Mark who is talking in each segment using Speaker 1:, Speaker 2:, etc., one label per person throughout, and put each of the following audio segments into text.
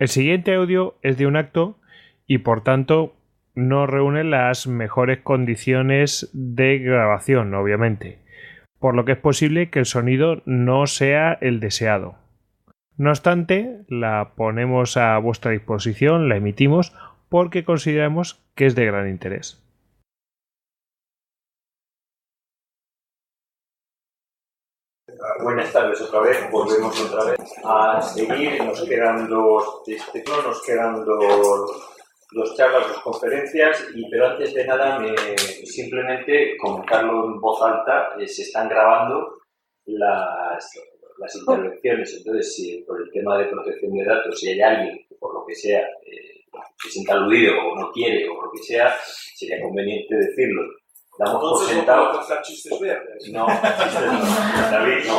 Speaker 1: El siguiente audio es de un acto y por tanto no reúne las mejores condiciones de grabación, obviamente, por lo que es posible que el sonido no sea el deseado. No obstante, la ponemos a vuestra disposición, la emitimos porque consideramos que es de gran interés.
Speaker 2: Buenas tardes otra vez, volvemos otra vez a seguir, nos quedan dos charlas, dos conferencias, pero antes de nada simplemente comentarlo en voz alta, se están grabando las intervenciones, entonces si por el tema de protección de datos, si hay alguien que por lo que sea se sienta aludido o no quiere o lo que sea, sería conveniente decirlo. Damos por sentado. No, David, no.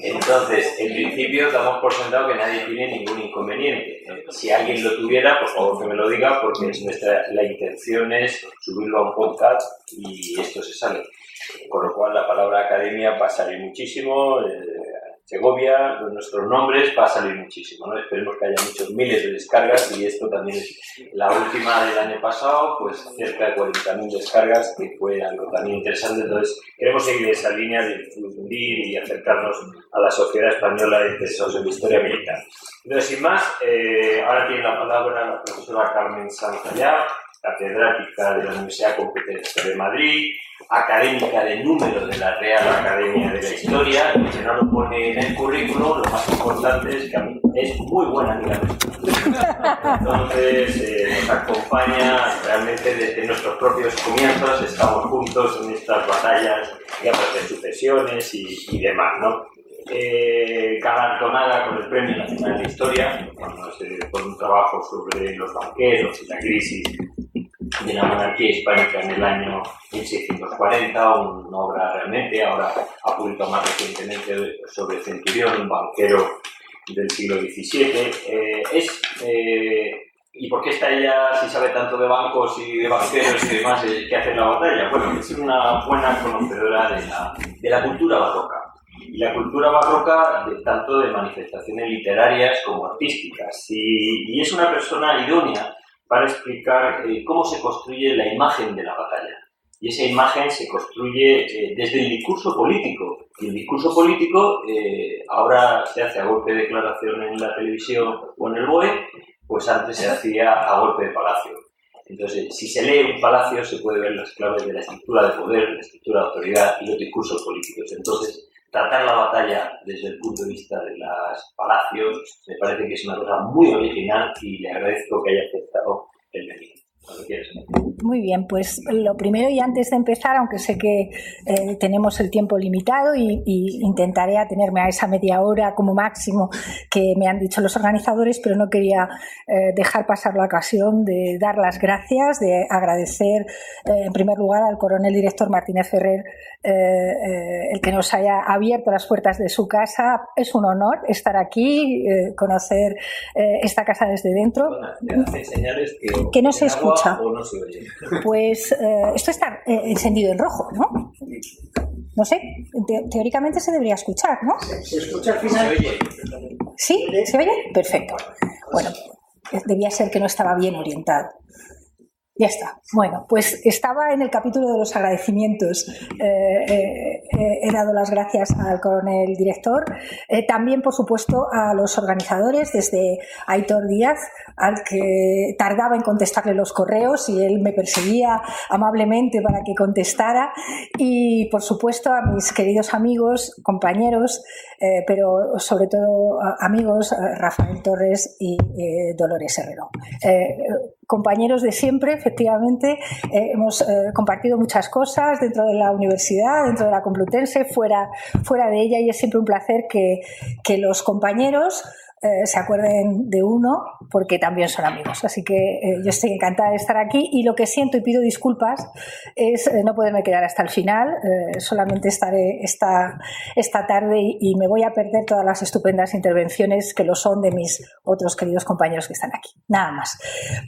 Speaker 2: Entonces, en principio damos por sentado que nadie tiene ningún inconveniente. Si alguien lo tuviera, por favor que me lo diga, porque la intención es subirlo a un podcast y esto se sale. Con lo cual la palabra academia va a salir muchísimo, Segovia, nuestros nombres va a salir muchísimo, ¿no? Esperemos que haya miles de descargas y esto también es la última del año pasado, pues cerca de 40.000 descargas, que fue algo también interesante. Entonces queremos seguir esa línea de difundir y acercarnos a la sociedad española interesados en la historia militar. Entonces, sin más, ahora tiene la palabra la profesora Carmen Sanzallá, catedrática de la Universidad Complutense de Madrid, académica de número de la Real Academia de la Historia, y que no lo pone en el currículum, lo más importante es que a mí es muy buena amiga nuestra. Entonces nos acompaña realmente desde nuestros propios comienzos, estamos juntos en estas batallas de sucesiones y demás, ¿no? Galardonada con el Premio Nacional de Historia, por un trabajo sobre los banqueros y la crisis de la monarquía hispánica en el año 1640, una obra realmente, ahora ha publicado más recientemente sobre Centurión, un banquero del siglo XVII. ¿Y por qué está ella, si sabe tanto de bancos y de banqueros y demás, que hace en la batalla? Bueno, es una buena conocedora de la cultura barroca. Y la cultura barroca, tanto de manifestaciones literarias como artísticas. Y es una persona idónea para explicar cómo se construye la imagen de la batalla. Y esa imagen se construye desde el discurso político. Y el discurso político ahora se hace a golpe de declaración en la televisión o en el BOE, pues antes se hacía a golpe de palacio. Entonces, si se lee un palacio, se puede ver las claves de la estructura de poder, la estructura de autoridad y los discursos políticos. Entonces, tratar la batalla desde el punto de vista de los palacios me parece que es una cosa muy original y le agradezco que haya aceptado el venir. Cuando quieras.
Speaker 3: Muy bien, pues lo primero y antes de empezar, aunque sé que tenemos el tiempo limitado y intentaré atenerme a esa media hora como máximo que me han dicho los organizadores, pero no quería dejar pasar la ocasión de dar las gracias, de agradecer en primer lugar al coronel director Martínez Ferrer el que nos haya abierto las puertas de su casa. Es un honor estar aquí, conocer esta casa desde dentro.
Speaker 2: Señales
Speaker 3: que no se escucha.
Speaker 2: O no se oye.
Speaker 3: Pues esto está encendido en rojo, ¿no? No sé, teóricamente se debería escuchar, ¿no?
Speaker 2: ¿Se escucha al final?
Speaker 3: ¿Se oye? ¿Sí? ¿Se oye? Perfecto. Bueno, debía ser que no estaba bien orientado. Ya está. Bueno, pues estaba en el capítulo de los agradecimientos. He dado las gracias al coronel director, también, por supuesto, a los organizadores, desde Aitor Díaz, al que tardaba en contestarle los correos y él me perseguía amablemente para que contestara, y, por supuesto, a mis queridos amigos, compañeros, pero sobre todo amigos, Rafael Torres y Dolores Herrero. Compañeros de siempre, efectivamente, hemos compartido muchas cosas dentro de la universidad, dentro de la Complutense, fuera de ella, y es siempre un placer que los compañeros se acuerden de uno, porque también son amigos. Así que yo estoy encantada de estar aquí, y lo que siento y pido disculpas es no poderme quedar hasta el final. Solamente estaré esta tarde y me voy a perder todas las estupendas intervenciones que lo son de mis otros queridos compañeros que están aquí. Nada más.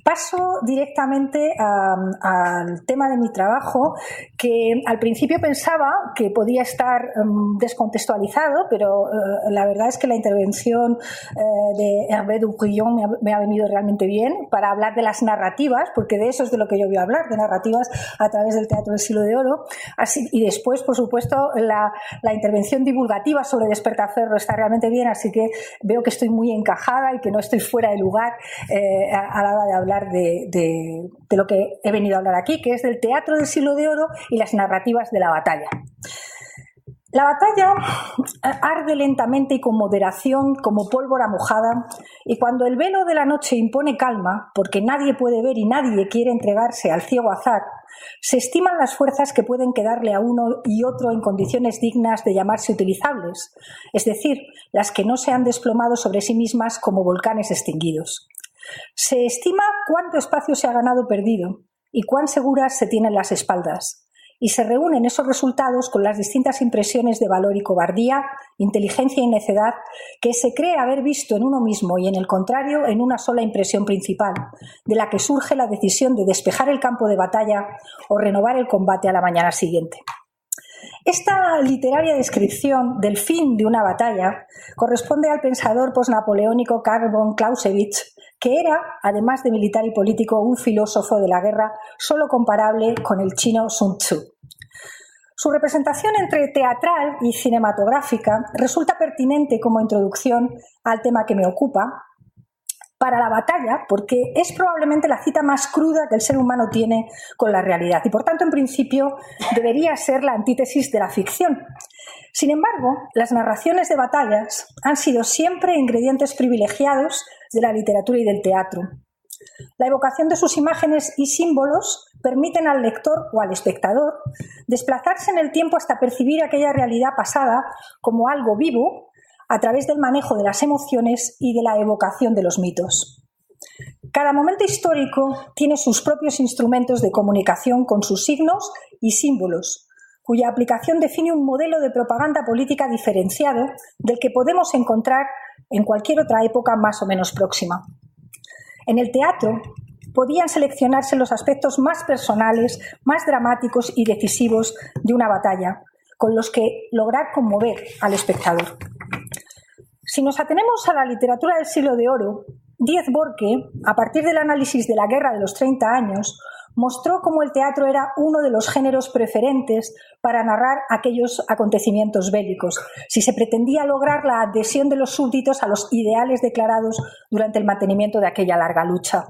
Speaker 3: Paso directamente al tema de mi trabajo, que al principio pensaba que podía estar descontextualizado, pero la verdad es que la intervención de Hervé Dubrillon me ha venido realmente bien para hablar de las narrativas, porque de eso es de lo que yo voy a hablar, de narrativas a través del teatro del siglo de oro. Así, y después, por supuesto, la intervención divulgativa sobre Despertaferro está realmente bien, así que veo que estoy muy encajada y que no estoy fuera de lugar a la hora de hablar de lo que he venido a hablar aquí, que es del teatro del siglo de oro y las narrativas de la batalla. La batalla arde lentamente y con moderación como pólvora mojada, y cuando el velo de la noche impone calma, porque nadie puede ver y nadie quiere entregarse al ciego azar, se estiman las fuerzas que pueden quedarle a uno y otro en condiciones dignas de llamarse utilizables, es decir, las que no se han desplomado sobre sí mismas como volcanes extinguidos. Se estima cuánto espacio se ha ganado perdido y cuán seguras se tienen las espaldas, y se reúnen esos resultados con las distintas impresiones de valor y cobardía, inteligencia y necedad que se cree haber visto en uno mismo y en el contrario en una sola impresión principal, de la que surge la decisión de despejar el campo de batalla o renovar el combate a la mañana siguiente. Esta literaria descripción del fin de una batalla corresponde al pensador posnapoleónico Karl von Clausewitz, que era, además de militar y político, un filósofo de la guerra solo comparable con el chino Sun Tzu. Su representación entre teatral y cinematográfica resulta pertinente como introducción al tema que me ocupa, para la batalla, porque es probablemente la cita más cruda que el ser humano tiene con la realidad y, por tanto, en principio, debería ser la antítesis de la ficción. Sin embargo, las narraciones de batallas han sido siempre ingredientes privilegiados de la literatura y del teatro. La evocación de sus imágenes y símbolos permiten al lector o al espectador desplazarse en el tiempo hasta percibir aquella realidad pasada como algo vivo, a través del manejo de las emociones y de la evocación de los mitos. Cada momento histórico tiene sus propios instrumentos de comunicación con sus signos y símbolos, cuya aplicación define un modelo de propaganda política diferenciado del que podemos encontrar en cualquier otra época más o menos próxima. En el teatro podían seleccionarse los aspectos más personales, más dramáticos y decisivos de una batalla, con los que lograr conmover al espectador. Si nos atenemos a la literatura del siglo de oro, Díez Borque, a partir del análisis de la Guerra de los 30 años, mostró cómo el teatro era uno de los géneros preferentes para narrar aquellos acontecimientos bélicos, si se pretendía lograr la adhesión de los súbditos a los ideales declarados durante el mantenimiento de aquella larga lucha.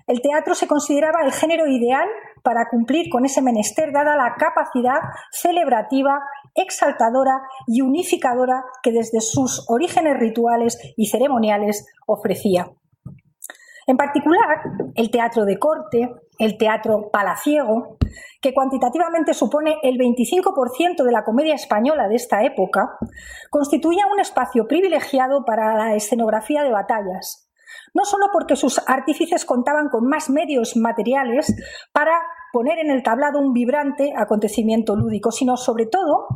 Speaker 3: El teatro se consideraba el género ideal para cumplir con ese menester, dada la capacidad celebrativa, exaltadora y unificadora que desde sus orígenes rituales y ceremoniales ofrecía. En particular, el teatro de corte, el teatro palaciego, que cuantitativamente supone el 25% de la comedia española de esta época, constituía un espacio privilegiado para la escenografía de batallas, no solo porque sus artífices contaban con más medios materiales para poner en el tablado un vibrante acontecimiento lúdico, sino sobre todo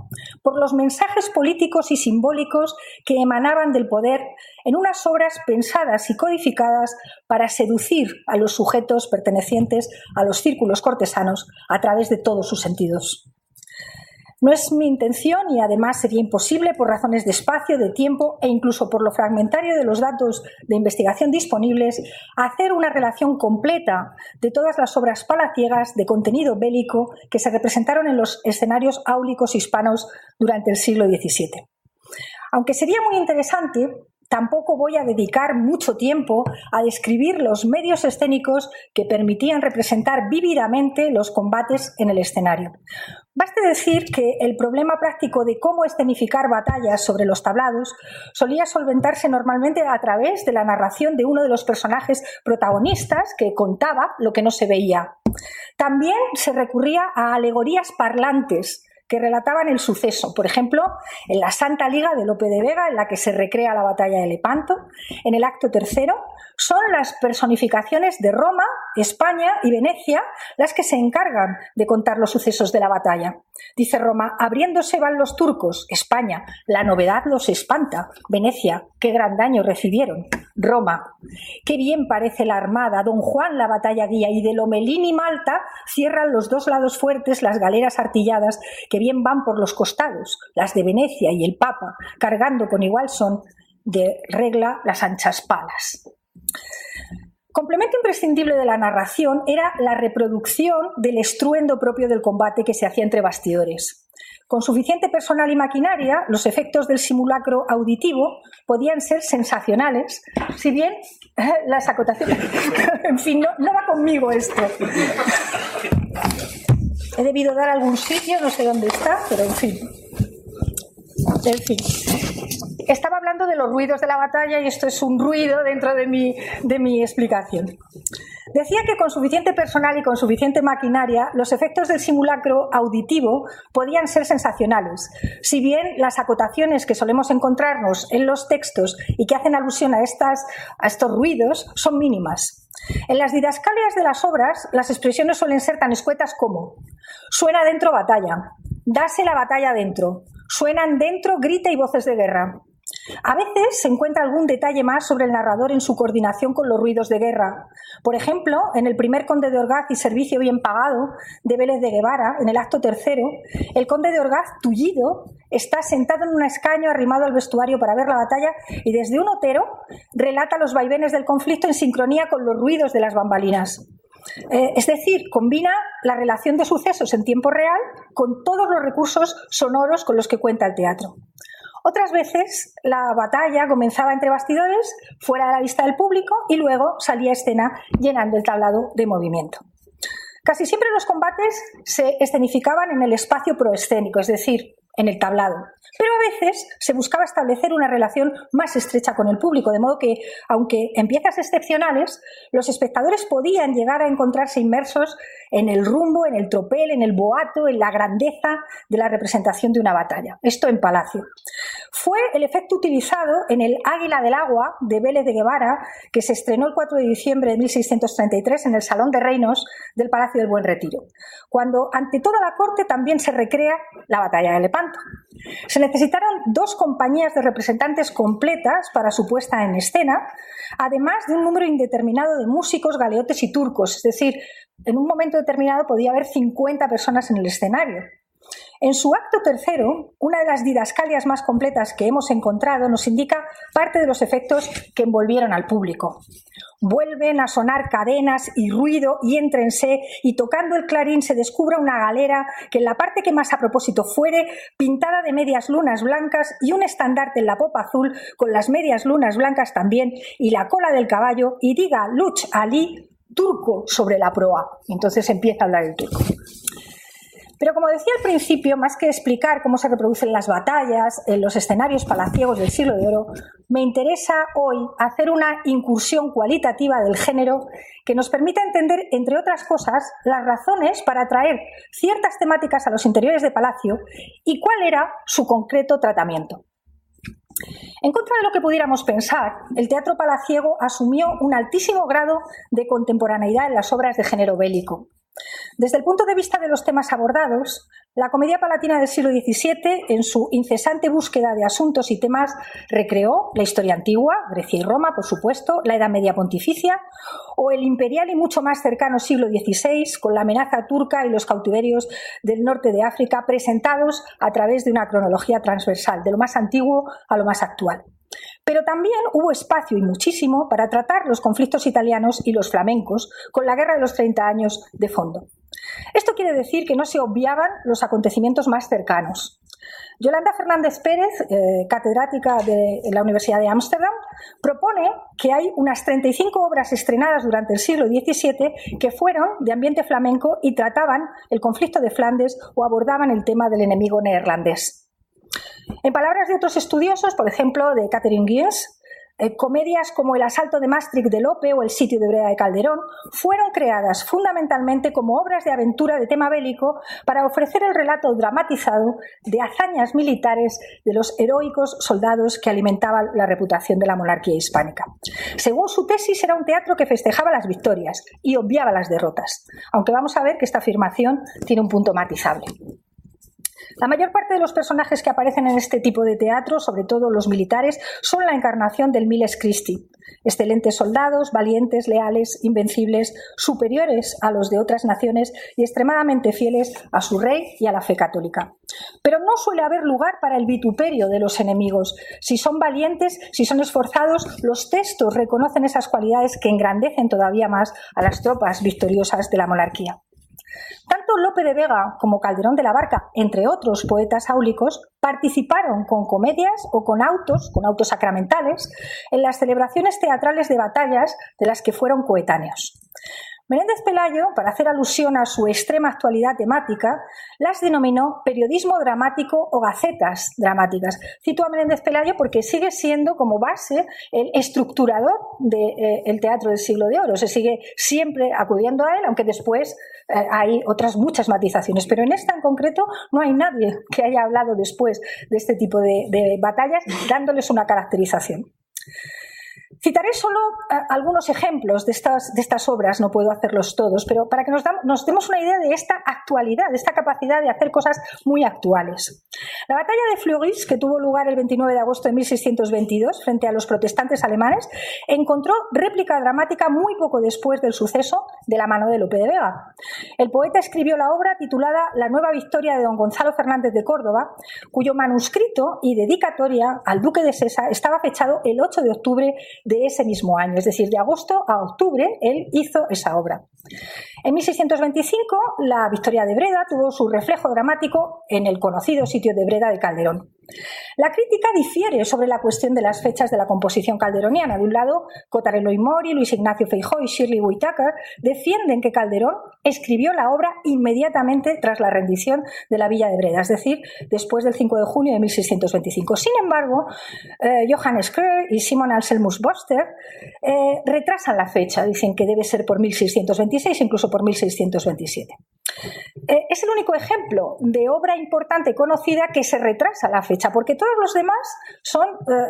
Speaker 3: por los mensajes políticos y simbólicos que emanaban del poder en unas obras pensadas y codificadas para seducir a los sujetos pertenecientes a los círculos cortesanos a través de todos sus sentidos. No es mi intención, y además sería imposible por razones de espacio, de tiempo e incluso por lo fragmentario de los datos de investigación disponibles, hacer una relación completa de todas las obras palaciegas de contenido bélico que se representaron en los escenarios áulicos hispanos durante el siglo XVII. Aunque sería muy interesante, tampoco voy a dedicar mucho tiempo a describir los medios escénicos que permitían representar vívidamente los combates en el escenario. Baste decir que el problema práctico de cómo escenificar batallas sobre los tablados solía solventarse normalmente a través de la narración de uno de los personajes protagonistas que contaba lo que no se veía. También se recurría a alegorías parlantes que relataban el suceso. Por ejemplo, en la Santa Liga de Lope de Vega, en la que se recrea la batalla de Lepanto, en el acto tercero, son las personificaciones de Roma, España y Venecia las que se encargan de contar los sucesos de la batalla. Dice Roma: abriéndose van los turcos. España: la novedad los espanta. Venecia: qué gran daño recibieron. Roma: qué bien parece la armada. Don Juan la batalla guía, y de Lomelín y Malta cierran los dos lados fuertes las galeras artilladas que bien van por los costados, las de Venecia y el Papa, cargando con igual son de regla las anchas palas. Complemento imprescindible de la narración era la reproducción del estruendo propio del combate que se hacía entre bastidores. Con suficiente personal y maquinaria, los efectos del simulacro auditivo podían ser sensacionales, si bien las acotaciones... En fin, no va conmigo esto. He debido dar algún sitio, no sé dónde está, pero en fin. Estaba hablando de los ruidos de la batalla y esto es un ruido dentro de mi explicación. Decía que con suficiente personal y con suficiente maquinaria, los efectos del simulacro auditivo podían ser sensacionales, si bien las acotaciones que solemos encontrarnos en los textos y que hacen alusión a estos ruidos son mínimas. En las didascalias de las obras, las expresiones suelen ser tan escuetas como: suena dentro batalla, dase la batalla dentro, suenan dentro grita y voces de guerra. A veces se encuentra algún detalle más sobre el narrador en su coordinación con los ruidos de guerra. Por ejemplo, en el primer Conde de Orgaz y Servicio bien pagado de Vélez de Guevara, en el acto tercero, el Conde de Orgaz, tullido, está sentado en un escaño arrimado al vestuario para ver la batalla y desde un otero relata los vaivenes del conflicto en sincronía con los ruidos de las bambalinas. Es decir, combina la relación de sucesos en tiempo real con todos los recursos sonoros con los que cuenta el teatro. Otras veces la batalla comenzaba entre bastidores, fuera de la vista del público, y luego salía a escena llenando el tablado de movimiento. Casi siempre los combates se escenificaban en el espacio proescénico, es decir, en el tablado. Pero a veces se buscaba establecer una relación más estrecha con el público, de modo que, aunque en piezas excepcionales, los espectadores podían llegar a encontrarse inmersos en el rumbo, en el tropel, en el boato, en la grandeza de la representación de una batalla. Esto en Palacio. Fue el efecto utilizado en el Águila del Agua de Vélez de Guevara, que se estrenó el 4 de diciembre de 1633 en el Salón de Reinos del Palacio del Buen Retiro, cuando ante toda la corte también se recrea la batalla de Lepanto. Se necesitaron 2 compañías de representantes completas para su puesta en escena, además de un número indeterminado de músicos, galeotes y turcos, es decir, en un momento determinado podía haber 50 personas en el escenario. En su acto tercero, una de las didascalias más completas que hemos encontrado nos indica parte de los efectos que envolvieron al público. Vuelven a sonar cadenas y ruido y éntrense, y tocando el clarín se descubra una galera que en la parte que más a propósito fuere, pintada de medias lunas blancas y un estandarte en la popa azul con las medias lunas blancas también y la cola del caballo, y diga Luch Ali, turco sobre la proa. Entonces empieza a hablar el turco. Pero como decía al principio, más que explicar cómo se reproducen las batallas en los escenarios palaciegos del Siglo de Oro, me interesa hoy hacer una incursión cualitativa del género que nos permita entender, entre otras cosas, las razones para traer ciertas temáticas a los interiores de palacio y cuál era su concreto tratamiento. En contra de lo que pudiéramos pensar, el teatro palaciego asumió un altísimo grado de contemporaneidad en las obras de género bélico. Desde el punto de vista de los temas abordados, la comedia palatina del siglo XVII, en su incesante búsqueda de asuntos y temas, recreó la historia antigua, Grecia y Roma, por supuesto, la Edad Media pontificia, o el imperial y mucho más cercano siglo XVI, con la amenaza turca y los cautiverios del norte de África, presentados a través de una cronología transversal, de lo más antiguo a lo más actual. Pero también hubo espacio, y muchísimo, para tratar los conflictos italianos y los flamencos, con la Guerra de los 30 años de fondo. Esto quiere decir que no se obviaban los acontecimientos más cercanos. Yolanda Fernández Pérez, catedrática de la Universidad de Ámsterdam, propone que hay unas 35 obras estrenadas durante el siglo XVII que fueron de ambiente flamenco y trataban el conflicto de Flandes o abordaban el tema del enemigo neerlandés. En palabras de otros estudiosos, por ejemplo de Catherine Gies, comedias como El asalto de Maastricht de Lope o El sitio de Breda de Calderón fueron creadas fundamentalmente como obras de aventura de tema bélico para ofrecer el relato dramatizado de hazañas militares de los heroicos soldados que alimentaban la reputación de la monarquía hispánica. Según su tesis, era un teatro que festejaba las victorias y obviaba las derrotas, aunque vamos a ver que esta afirmación tiene un punto matizable. La mayor parte de los personajes que aparecen en este tipo de teatro, sobre todo los militares, son la encarnación del Miles Christi. Excelentes soldados, valientes, leales, invencibles, superiores a los de otras naciones y extremadamente fieles a su rey y a la fe católica. Pero no suele haber lugar para el vituperio de los enemigos. Si son valientes, si son esforzados, los textos reconocen esas cualidades que engrandecen todavía más a las tropas victoriosas de la monarquía. Tanto Lope de Vega como Calderón de la Barca, entre otros poetas áulicos, participaron con comedias o con autos sacramentales, en las celebraciones teatrales de batallas de las que fueron coetáneos. Menéndez Pelayo, para hacer alusión a su extrema actualidad temática, las denominó periodismo dramático o gacetas dramáticas. Cito a Menéndez Pelayo porque sigue siendo como base el estructurador del teatro del Siglo de Oro. Se sigue siempre acudiendo a él, aunque después hay otras muchas matizaciones. Pero en esta en concreto no hay nadie que haya hablado después de este tipo de batallas dándoles una caracterización. Citaré solo algunos ejemplos de estas obras, no puedo hacerlos todos, pero para que nos demos una idea de esta actualidad, de esta capacidad de hacer cosas muy actuales. La batalla de Fleurus, que tuvo lugar el 29 de agosto de 1622 frente a los protestantes alemanes, encontró réplica dramática muy poco después del suceso de la mano de Lope de Vega. El poeta escribió la obra titulada La nueva victoria de don Gonzalo Fernández de Córdoba, cuyo manuscrito y dedicatoria al duque de Sesa estaba fechado el 8 de octubre de ese mismo año, es decir, de agosto a octubre, él hizo esa obra. En 1625, la victoria de Breda tuvo su reflejo dramático en el conocido sitio de Breda de Calderón. La crítica difiere sobre la cuestión de las fechas de la composición calderoniana. De un lado, Cotarelo y Mori, Luis Ignacio Feijóo y Shirley Whittaker defienden que Calderón escribió la obra inmediatamente tras la rendición de la villa de Breda, es decir, después del 5 de junio de 1625. Sin embargo, Johannes Kröll y Simon Anselmus Boster retrasan la fecha, dicen que debe ser por 1626, incluso por 1627. Es el único ejemplo de obra importante conocida que se retrasa la fecha, porque todos los demás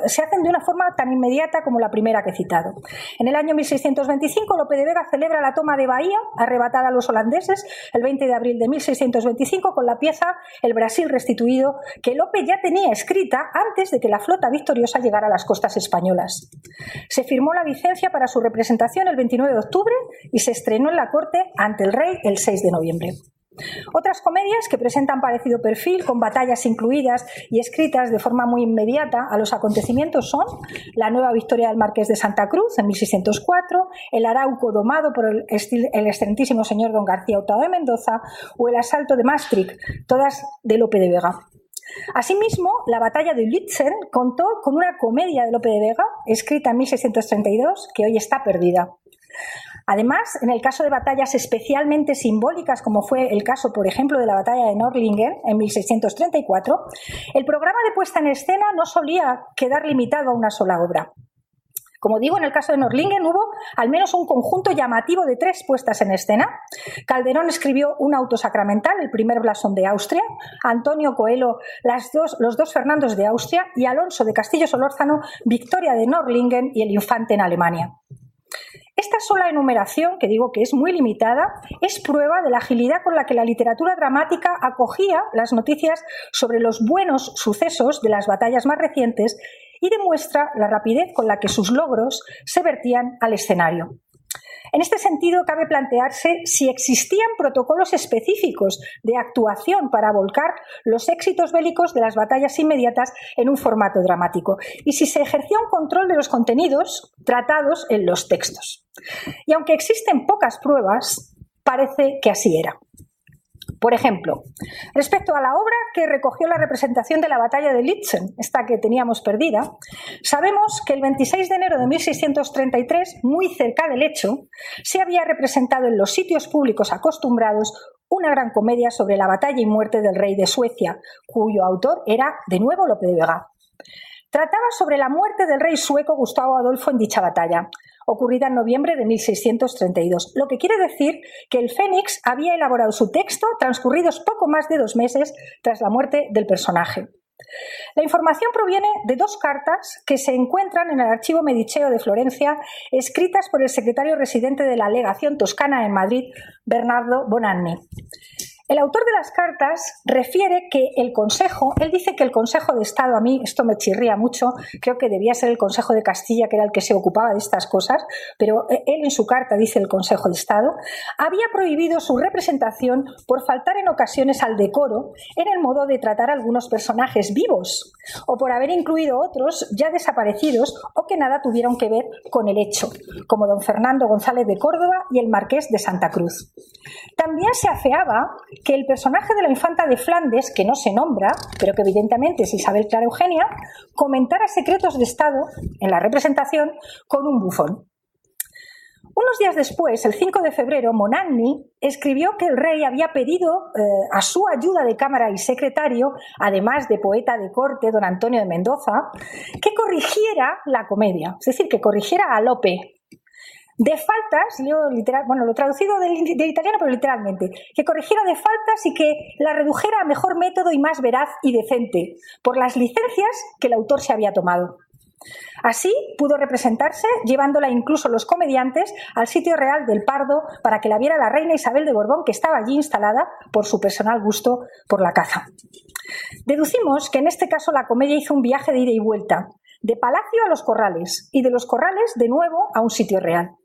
Speaker 3: se hacen de una forma tan inmediata como la primera que he citado. En el año 1625, Lope de Vega celebra la toma de Bahía, arrebatada a los holandeses, el 20 de abril de 1625, con la pieza El Brasil restituido, que Lope ya tenía escrita antes de que la flota victoriosa llegara a las costas españolas. Se firmó la licencia para su representación el 29 de octubre y se estrenó en la corte ante el rey el 6 de noviembre. Otras comedias que presentan parecido perfil, con batallas incluidas y escritas de forma muy inmediata a los acontecimientos, son La nueva victoria del Marqués de Santa Cruz en 1604, El Arauco domado por el excelentísimo señor don García Hurtado de Mendoza o El asalto de Maastricht, todas de Lope de Vega. Asimismo, la batalla de Lützen contó con una comedia de Lope de Vega, escrita en 1632, que hoy está perdida. Además, en el caso de batallas especialmente simbólicas, como fue el caso, por ejemplo, de la batalla de Nördlingen en 1634, el programa de puesta en escena no solía quedar limitado a una sola obra. Como digo, en el caso de Nördlingen hubo al menos un conjunto llamativo de 3 puestas en escena. Calderón escribió un auto sacramental, el primer blasón de Austria, Antonio Coelho, los dos Fernandos de Austria y Alonso de Castillo Solórzano, Victoria de Nördlingen y el Infante en Alemania. Esta sola enumeración, que digo que es muy limitada, es prueba de la agilidad con la que la literatura dramática acogía las noticias sobre los buenos sucesos de las batallas más recientes y demuestra la rapidez con la que sus logros se vertían al escenario. En este sentido, cabe plantearse si existían protocolos específicos de actuación para volcar los éxitos bélicos de las batallas inmediatas en un formato dramático y si se ejercía un control de los contenidos tratados en los textos. Y aunque existen pocas pruebas, parece que así era. Por ejemplo, respecto a la obra que recogió la representación de la batalla de Lützen, esta que teníamos perdida, sabemos que el 26 de enero de 1633, muy cerca del hecho, se había representado en los sitios públicos acostumbrados una gran comedia sobre la batalla y muerte del rey de Suecia, cuyo autor era, de nuevo, Lope de Vega. Trataba sobre la muerte del rey sueco Gustavo Adolfo en dicha batalla, ocurrida en noviembre de 1632, lo que quiere decir que el Fénix había elaborado su texto transcurridos poco más de 2 meses tras la muerte del personaje. La información proviene de 2 cartas que se encuentran en el Archivo Mediceo de Florencia, escritas por el secretario residente de la Legación Toscana en Madrid, Bernardo Bonanni. El autor de las cartas refiere que el Consejo, él dice que el Consejo de Estado, a mí esto me chirría mucho, creo que debía ser el Consejo de Castilla, que era el que se ocupaba de estas cosas, pero él en su carta dice el Consejo de Estado, había prohibido su representación por faltar en ocasiones al decoro en el modo de tratar a algunos personajes vivos o por haber incluido otros ya desaparecidos o que nada tuvieron que ver con el hecho, como don Fernando González de Córdoba y el Marqués de Santa Cruz. También se afeaba que el personaje de la infanta de Flandes, que no se nombra, pero que evidentemente es Isabel Clara Eugenia, comentara secretos de Estado en la representación con un bufón. Unos días después, el 5 de febrero, Monagny escribió que el rey había pedido a su ayuda de cámara y secretario, además de poeta de corte, don Antonio de Mendoza, que corrigiera la comedia, es decir, que corrigiera a Lope. De faltas, lo traducido del italiano, pero literalmente, que corrigiera de faltas y que la redujera a mejor método y más veraz y decente, por las licencias que el autor se había tomado. Así pudo representarse, llevándola incluso los comediantes al sitio real del Pardo para que la viera la reina Isabel de Borbón, que estaba allí instalada por su personal gusto por la caza. Deducimos que en este caso la comedia hizo un viaje de ida y vuelta, de Palacio a los Corrales y de los Corrales de nuevo a un sitio real.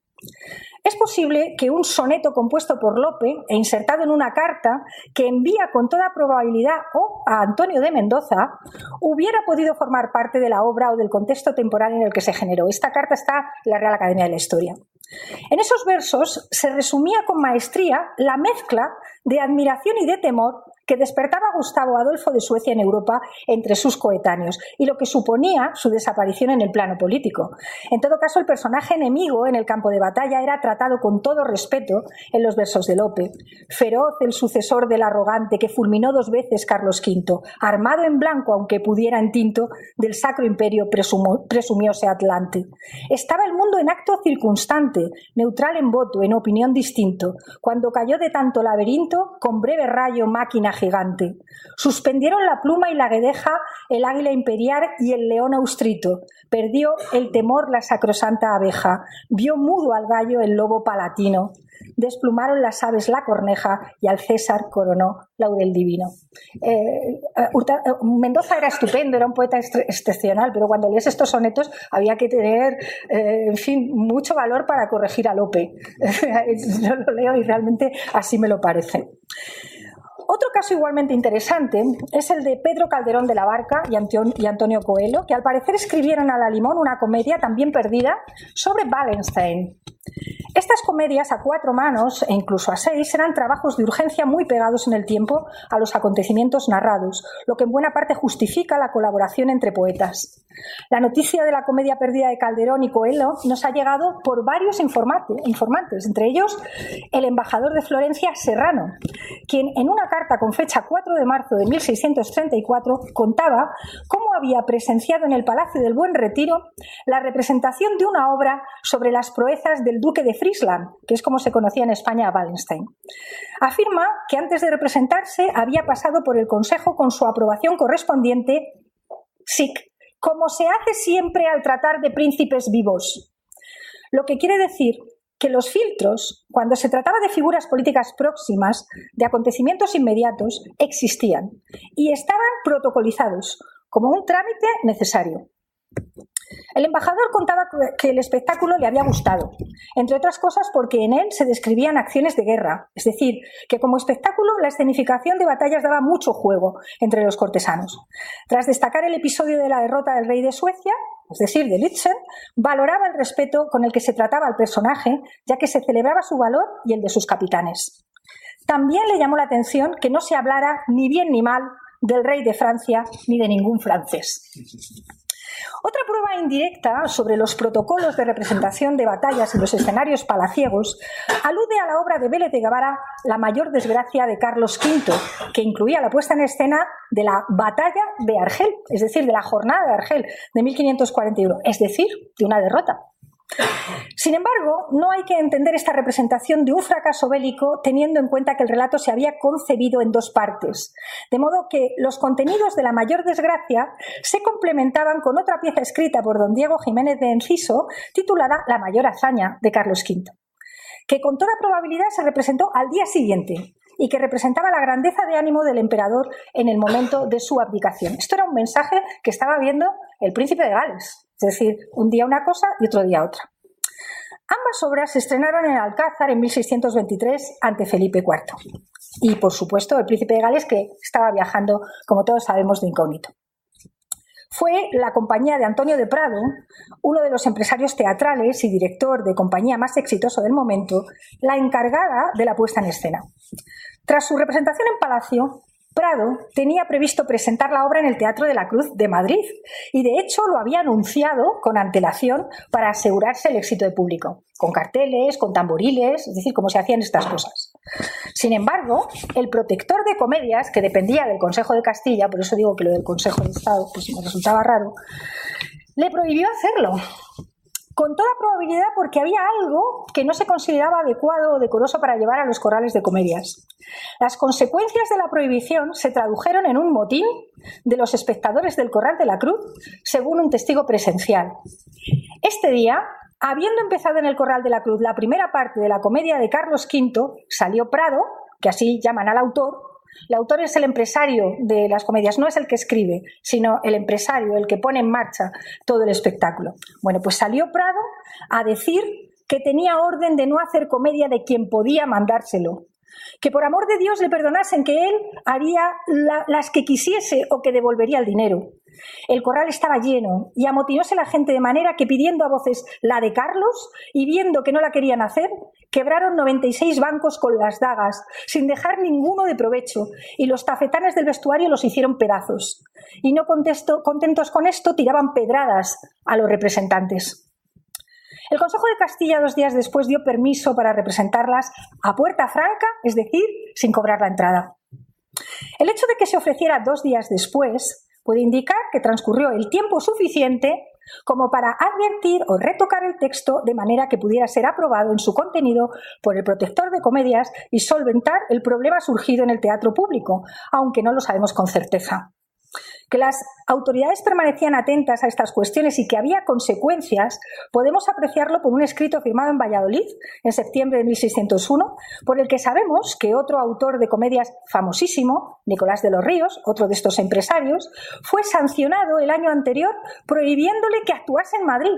Speaker 3: Es posible que un soneto compuesto por Lope e insertado en una carta que envía con toda probabilidad a Antonio de Mendoza hubiera podido formar parte de la obra o del contexto temporal en el que se generó. Esta carta está en la Real Academia de la Historia. En esos versos se resumía con maestría la mezcla de admiración y de temor que despertaba Gustavo Adolfo de Suecia en Europa entre sus coetáneos y lo que suponía su desaparición en el plano político. En todo caso, el personaje enemigo en el campo de batalla era tratado con todo respeto en los versos de Lope. Feroz el sucesor del arrogante que fulminó 2 veces Carlos V, armado en blanco aunque pudiera en tinto, del Sacro Imperio presumióse Atlante. Estaba el mundo en acto circunstante, neutral en voto, en opinión distinto, cuando cayó de tanto laberinto, con breve rayo máquina gigante. Suspendieron la pluma y la guedeja, el águila imperial y el león austrito. Perdió el temor la sacrosanta abeja. Vio mudo al gallo el lobo palatino. Desplumaron las aves la corneja y al César coronó laurel divino. Mendoza era estupendo, era un poeta excepcional, pero cuando lees estos sonetos había que tener, mucho valor para corregir a Lope. Yo lo leo y realmente así me lo parece. Otro caso igualmente interesante es el de Pedro Calderón de la Barca y Antonio Coelho, que al parecer escribieron a la limón una comedia también perdida sobre Wallenstein. Estas comedias a 4 manos e incluso a 6 eran trabajos de urgencia muy pegados en el tiempo a los acontecimientos narrados, lo que en buena parte justifica la colaboración entre poetas. La noticia de la comedia perdida de Calderón y Coelho nos ha llegado por varios informantes, entre ellos el embajador de Florencia, Serrano, quien en una carta con fecha 4 de marzo de 1634 contaba cómo había presenciado en el Palacio del Buen Retiro la representación de una obra sobre las proezas del duque de Friesland, que es como se conocía en España a Wallenstein. Afirma que antes de representarse había pasado por el Consejo con su aprobación correspondiente, como se hace siempre al tratar de príncipes vivos. Lo que quiere decir que los filtros, cuando se trataba de figuras políticas próximas, de acontecimientos inmediatos, existían y estaban protocolizados como un trámite necesario. El embajador contaba que el espectáculo le había gustado, entre otras cosas porque en él se describían acciones de guerra, es decir, que como espectáculo la escenificación de batallas daba mucho juego entre los cortesanos. Tras destacar el episodio de la derrota del rey de Suecia, es decir, de Lützen, valoraba el respeto con el que se trataba al personaje, ya que se celebraba su valor y el de sus capitanes. También le llamó la atención que no se hablara ni bien ni mal del rey de Francia ni de ningún francés. Otra prueba indirecta sobre los protocolos de representación de batallas en los escenarios palaciegos alude a la obra de Vélez de Guevara La mayor desgracia de Carlos V, que incluía la puesta en escena de la batalla de Argel, es decir, de la jornada de Argel de 1541, es decir, de una derrota. Sin embargo, no hay que entender esta representación de un fracaso bélico teniendo en cuenta que el relato se había concebido en 2 partes, de modo que los contenidos de La mayor desgracia se complementaban con otra pieza escrita por don Diego Jiménez de Enciso titulada La mayor hazaña de Carlos V, que con toda probabilidad se representó al día siguiente y que representaba la grandeza de ánimo del emperador en el momento de su abdicación. Esto era un mensaje que estaba viendo el príncipe de Gales, es decir, un día una cosa y otro día otra. Ambas obras se estrenaron en Alcázar en 1623 ante Felipe IV y, por supuesto, el príncipe de Gales, que estaba viajando, como todos sabemos, de incógnito. Fue la compañía de Antonio de Prado, uno de los empresarios teatrales y director de compañía más exitoso del momento, la encargada de la puesta en escena. Tras su representación en Palacio, Prado tenía previsto presentar la obra en el Teatro de la Cruz de Madrid y, de hecho, lo había anunciado con antelación para asegurarse el éxito de público, con carteles, con tamboriles, es decir, cómo se hacían estas cosas. Sin embargo, el protector de comedias, que dependía del Consejo de Castilla, por eso digo que lo del Consejo de Estado pues me resultaba raro, le prohibió hacerlo. Con toda probabilidad porque había algo que no se consideraba adecuado o decoroso para llevar a los corrales de comedias. Las consecuencias de la prohibición se tradujeron en un motín de los espectadores del Corral de la Cruz, según un testigo presencial. Este día, habiendo empezado en el Corral de la Cruz la primera parte de la comedia de Carlos V, salió Prado, que así llaman al autor. El autor es el empresario de las comedias, no es el que escribe, sino el empresario, el que pone en marcha todo el espectáculo. Bueno, pues salió Prado a decir que tenía orden de no hacer comedia de quien podía mandárselo, que por amor de Dios le perdonasen, que él haría las que quisiese o que devolvería el dinero. El corral estaba lleno y amotinóse la gente de manera que, pidiendo a voces la de Carlos y viendo que no la querían hacer, quebraron 96 bancos con las dagas, sin dejar ninguno de provecho, y los tafetanes del vestuario los hicieron pedazos. Y no contentos con esto, tiraban pedradas a los representantes. El Consejo de Castilla 2 días después dio permiso para representarlas a puerta franca, es decir, sin cobrar la entrada. El hecho de que se ofreciera 2 días después puede indicar que transcurrió el tiempo suficiente como para advertir o retocar el texto de manera que pudiera ser aprobado en su contenido por el protector de comedias y solventar el problema surgido en el teatro público, aunque no lo sabemos con certeza. Que las autoridades permanecían atentas a estas cuestiones y que había consecuencias, podemos apreciarlo por un escrito firmado en Valladolid en septiembre de 1601, por el que sabemos que otro autor de comedias famosísimo, Nicolás de los Ríos, otro de estos empresarios, fue sancionado el año anterior prohibiéndole que actuase en Madrid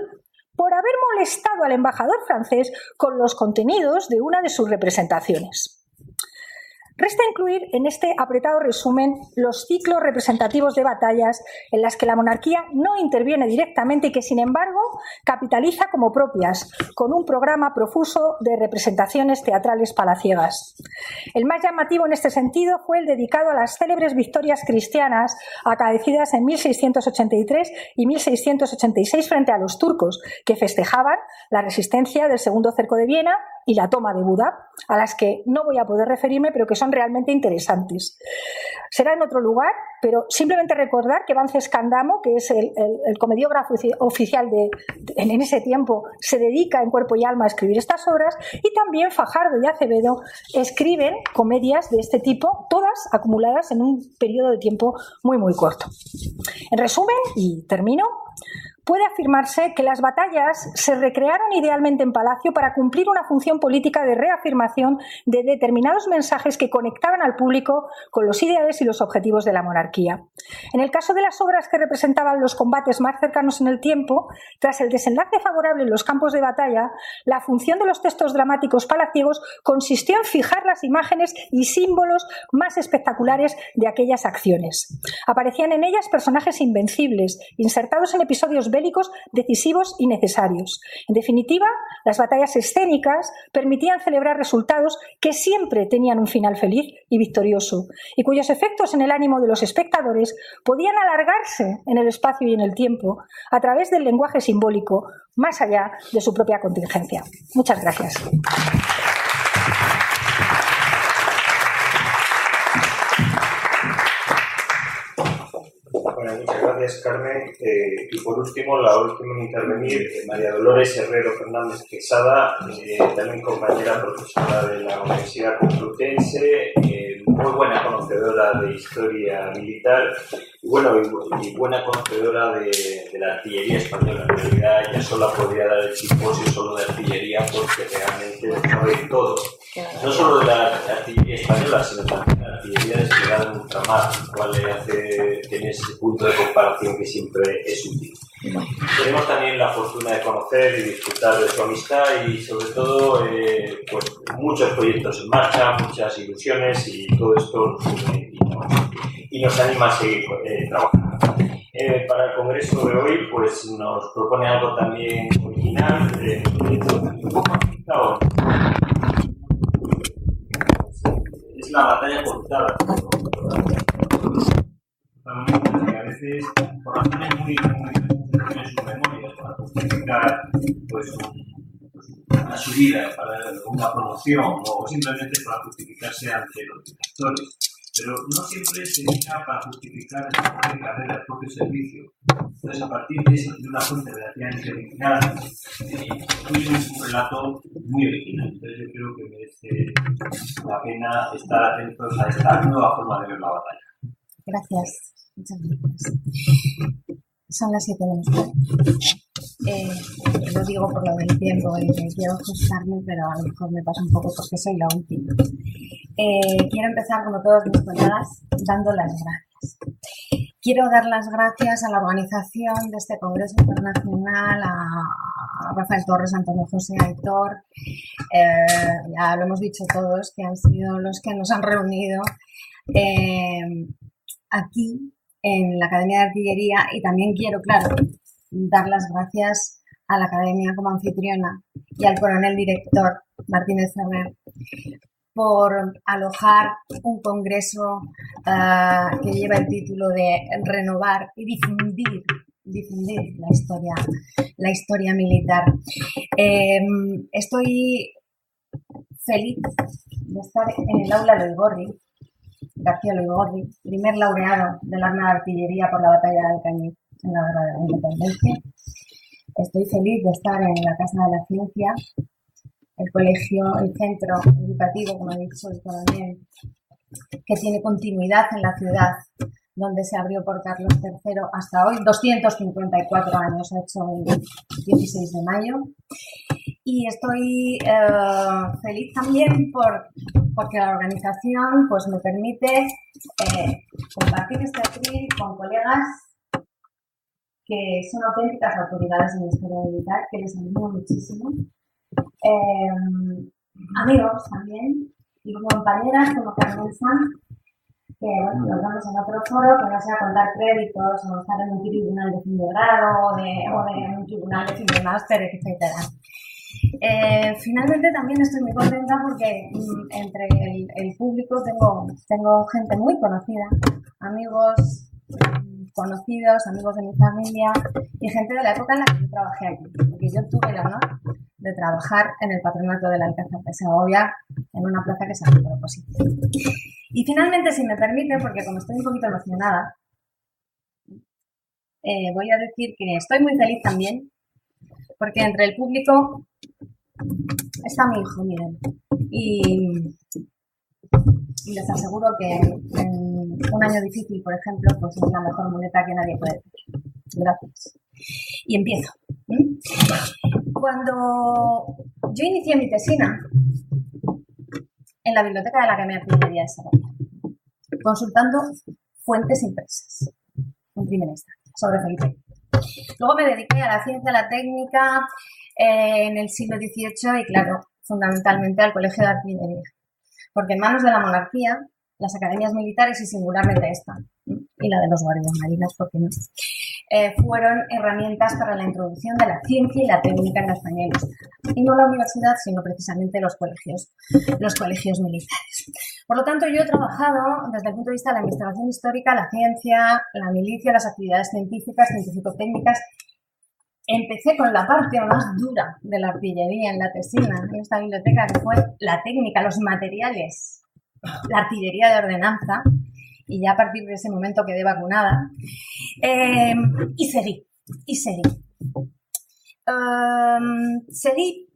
Speaker 3: por haber molestado al embajador francés con los contenidos de una de sus representaciones. Resta incluir en este apretado resumen los ciclos representativos de batallas en las que la monarquía no interviene directamente y que, sin embargo, capitaliza como propias, con un programa profuso de representaciones teatrales palaciegas. El más llamativo en este sentido fue el dedicado a las célebres victorias cristianas acaecidas en 1683 y 1686 frente a los turcos, que festejaban la resistencia del segundo cerco de Viena y la toma de Buda, a las que no voy a poder referirme, pero que son realmente interesantes. Será en otro lugar, pero simplemente recordar que Vances Candamo, que es el comediógrafo oficial en ese tiempo, se dedica en cuerpo y alma a escribir estas obras, y también Fajardo y Acevedo escriben comedias de este tipo, todas acumuladas en un periodo de tiempo muy, muy corto. En resumen, y termino, puede afirmarse que las batallas se recrearon idealmente en Palacio para cumplir una función política de reafirmación de determinados mensajes que conectaban al público con los ideales y los objetivos de la monarquía. En el caso de las obras que representaban los combates más cercanos en el tiempo, tras el desenlace favorable en los campos de batalla, la función de los textos dramáticos palaciegos consistió en fijar las imágenes y símbolos más espectaculares de aquellas acciones. Aparecían en ellas personajes invencibles, insertados en episodios bélicos decisivos y necesarios. En definitiva, las batallas escénicas permitían celebrar resultados que siempre tenían un final feliz y victorioso, y cuyos efectos en el ánimo de los espectadores podían alargarse en el espacio y en el tiempo a través del lenguaje simbólico, más allá de su propia contingencia. Muchas gracias.
Speaker 2: Bueno, muchas gracias, Carmen. Y por último, la última en intervenir, María Dolores Herrero Fernández Quesada, también compañera profesora de la Universidad Complutense, muy buena conocedora de historia militar y buena conocedora de la artillería española. En realidad, ella sola podría dar el simposio solo de artillería porque realmente lo sabe todo. no solo de la artillería española, sino también de la artillería desplegada en ultramar, lo cual le hace tener ese punto de comparación que siempre es útil. Tenemos también la fortuna de conocer y disfrutar de su amistad y sobre todo pues, muchos proyectos en marcha, muchas ilusiones y todo esto y nos anima a seguir trabajando. Para el congreso de hoy pues nos propone algo también original, un poco afectado. Es la batalla contada. Que a veces, por razones muy en sus memorias, para justificar pues, una subida, para una promoción o simplemente para justificarse ante los directores. Pero no siempre se deja para justificar el propio de carrera, el propio servicio. Entonces, a partir de una fuente relativamente original, tuvimos un relato muy original. Entonces, yo creo que merece la pena estar atentos a esta nueva forma de ver la batalla.
Speaker 4: Gracias. Muchas gracias. Son las 7:20. Lo digo por lo del tiempo, que quiero ajustarme, pero a lo mejor me pasa un poco porque soy la última. Quiero empezar, como todos mis colegas, dando las gracias. Quiero dar las gracias a la organización de este Congreso Internacional, a Rafael Torres, Antonio José, Aitor, ya lo hemos dicho todos, que han sido los que nos han reunido aquí en la Academia de Artillería, y también quiero, claro, dar las gracias a la Academia como anfitriona y al coronel director Martínez Ferrer por alojar un congreso que lleva el título de renovar y difundir la historia militar. Estoy feliz de estar en el aula Loigorri, García Loigorri, primer laureado del arma de artillería por la batalla de Alcañiz en la Guerra de la Independencia. Estoy feliz de estar en la Casa de la Ciencia, el colegio, el centro educativo, como ha dicho el coronel, que tiene continuidad en la ciudad, donde se abrió por Carlos III hasta hoy, 254 años, ha hecho el 16 de mayo. Y estoy feliz también porque la organización pues, me permite compartir este atril con colegas que son auténticas autoridades en la historia militar, que les admiro muchísimo. Amigos también, y compañeras como Carmen Sanz, que bueno, nos vemos en otro foro, que no sea contar créditos o estar en un tribunal de fin de grado o de un tribunal de fin de máster, etc. Finalmente también estoy muy contenta porque entre el público tengo gente muy conocida, amigos conocidos, amigos de mi familia y gente de la época en la que yo trabajé aquí, porque yo tuve el honor de trabajar en el patronato del Alcázar de Segovia en una plaza que se abrió por oposición. Y finalmente, si me permite, porque como estoy un poquito emocionada, voy a decir que estoy muy feliz también porque entre el público está mi hijo Miguel y les aseguro que en un año difícil, por ejemplo, pues es la mejor muleta que nadie puede tener. Gracias. Y empiezo. Cuando yo inicié mi tesina en la biblioteca de la Academia de Artillería de Segovia, consultando fuentes impresas en primera instancia sobre Felipe. Luego me dediqué a la ciencia, a la técnica en el siglo XVIII y, claro, fundamentalmente al Colegio de Artillería. Porque en manos de la monarquía, las academias militares y singularmente esta, y la de los guardias marinos, ¿por qué no?, fueron herramientas para la introducción de la ciencia y la técnica en la España ilustrada. Y no la universidad, sino precisamente los colegios militares. Por lo tanto, yo he trabajado desde el punto de vista de la investigación histórica, la ciencia, la milicia, las actividades científicas, científico-técnicas. Empecé con la parte más dura de la artillería en la tesina, en esta biblioteca, que fue la técnica, los materiales, la artillería de ordenanza, y ya a partir de ese momento quedé vacunada, y seguí. Seguí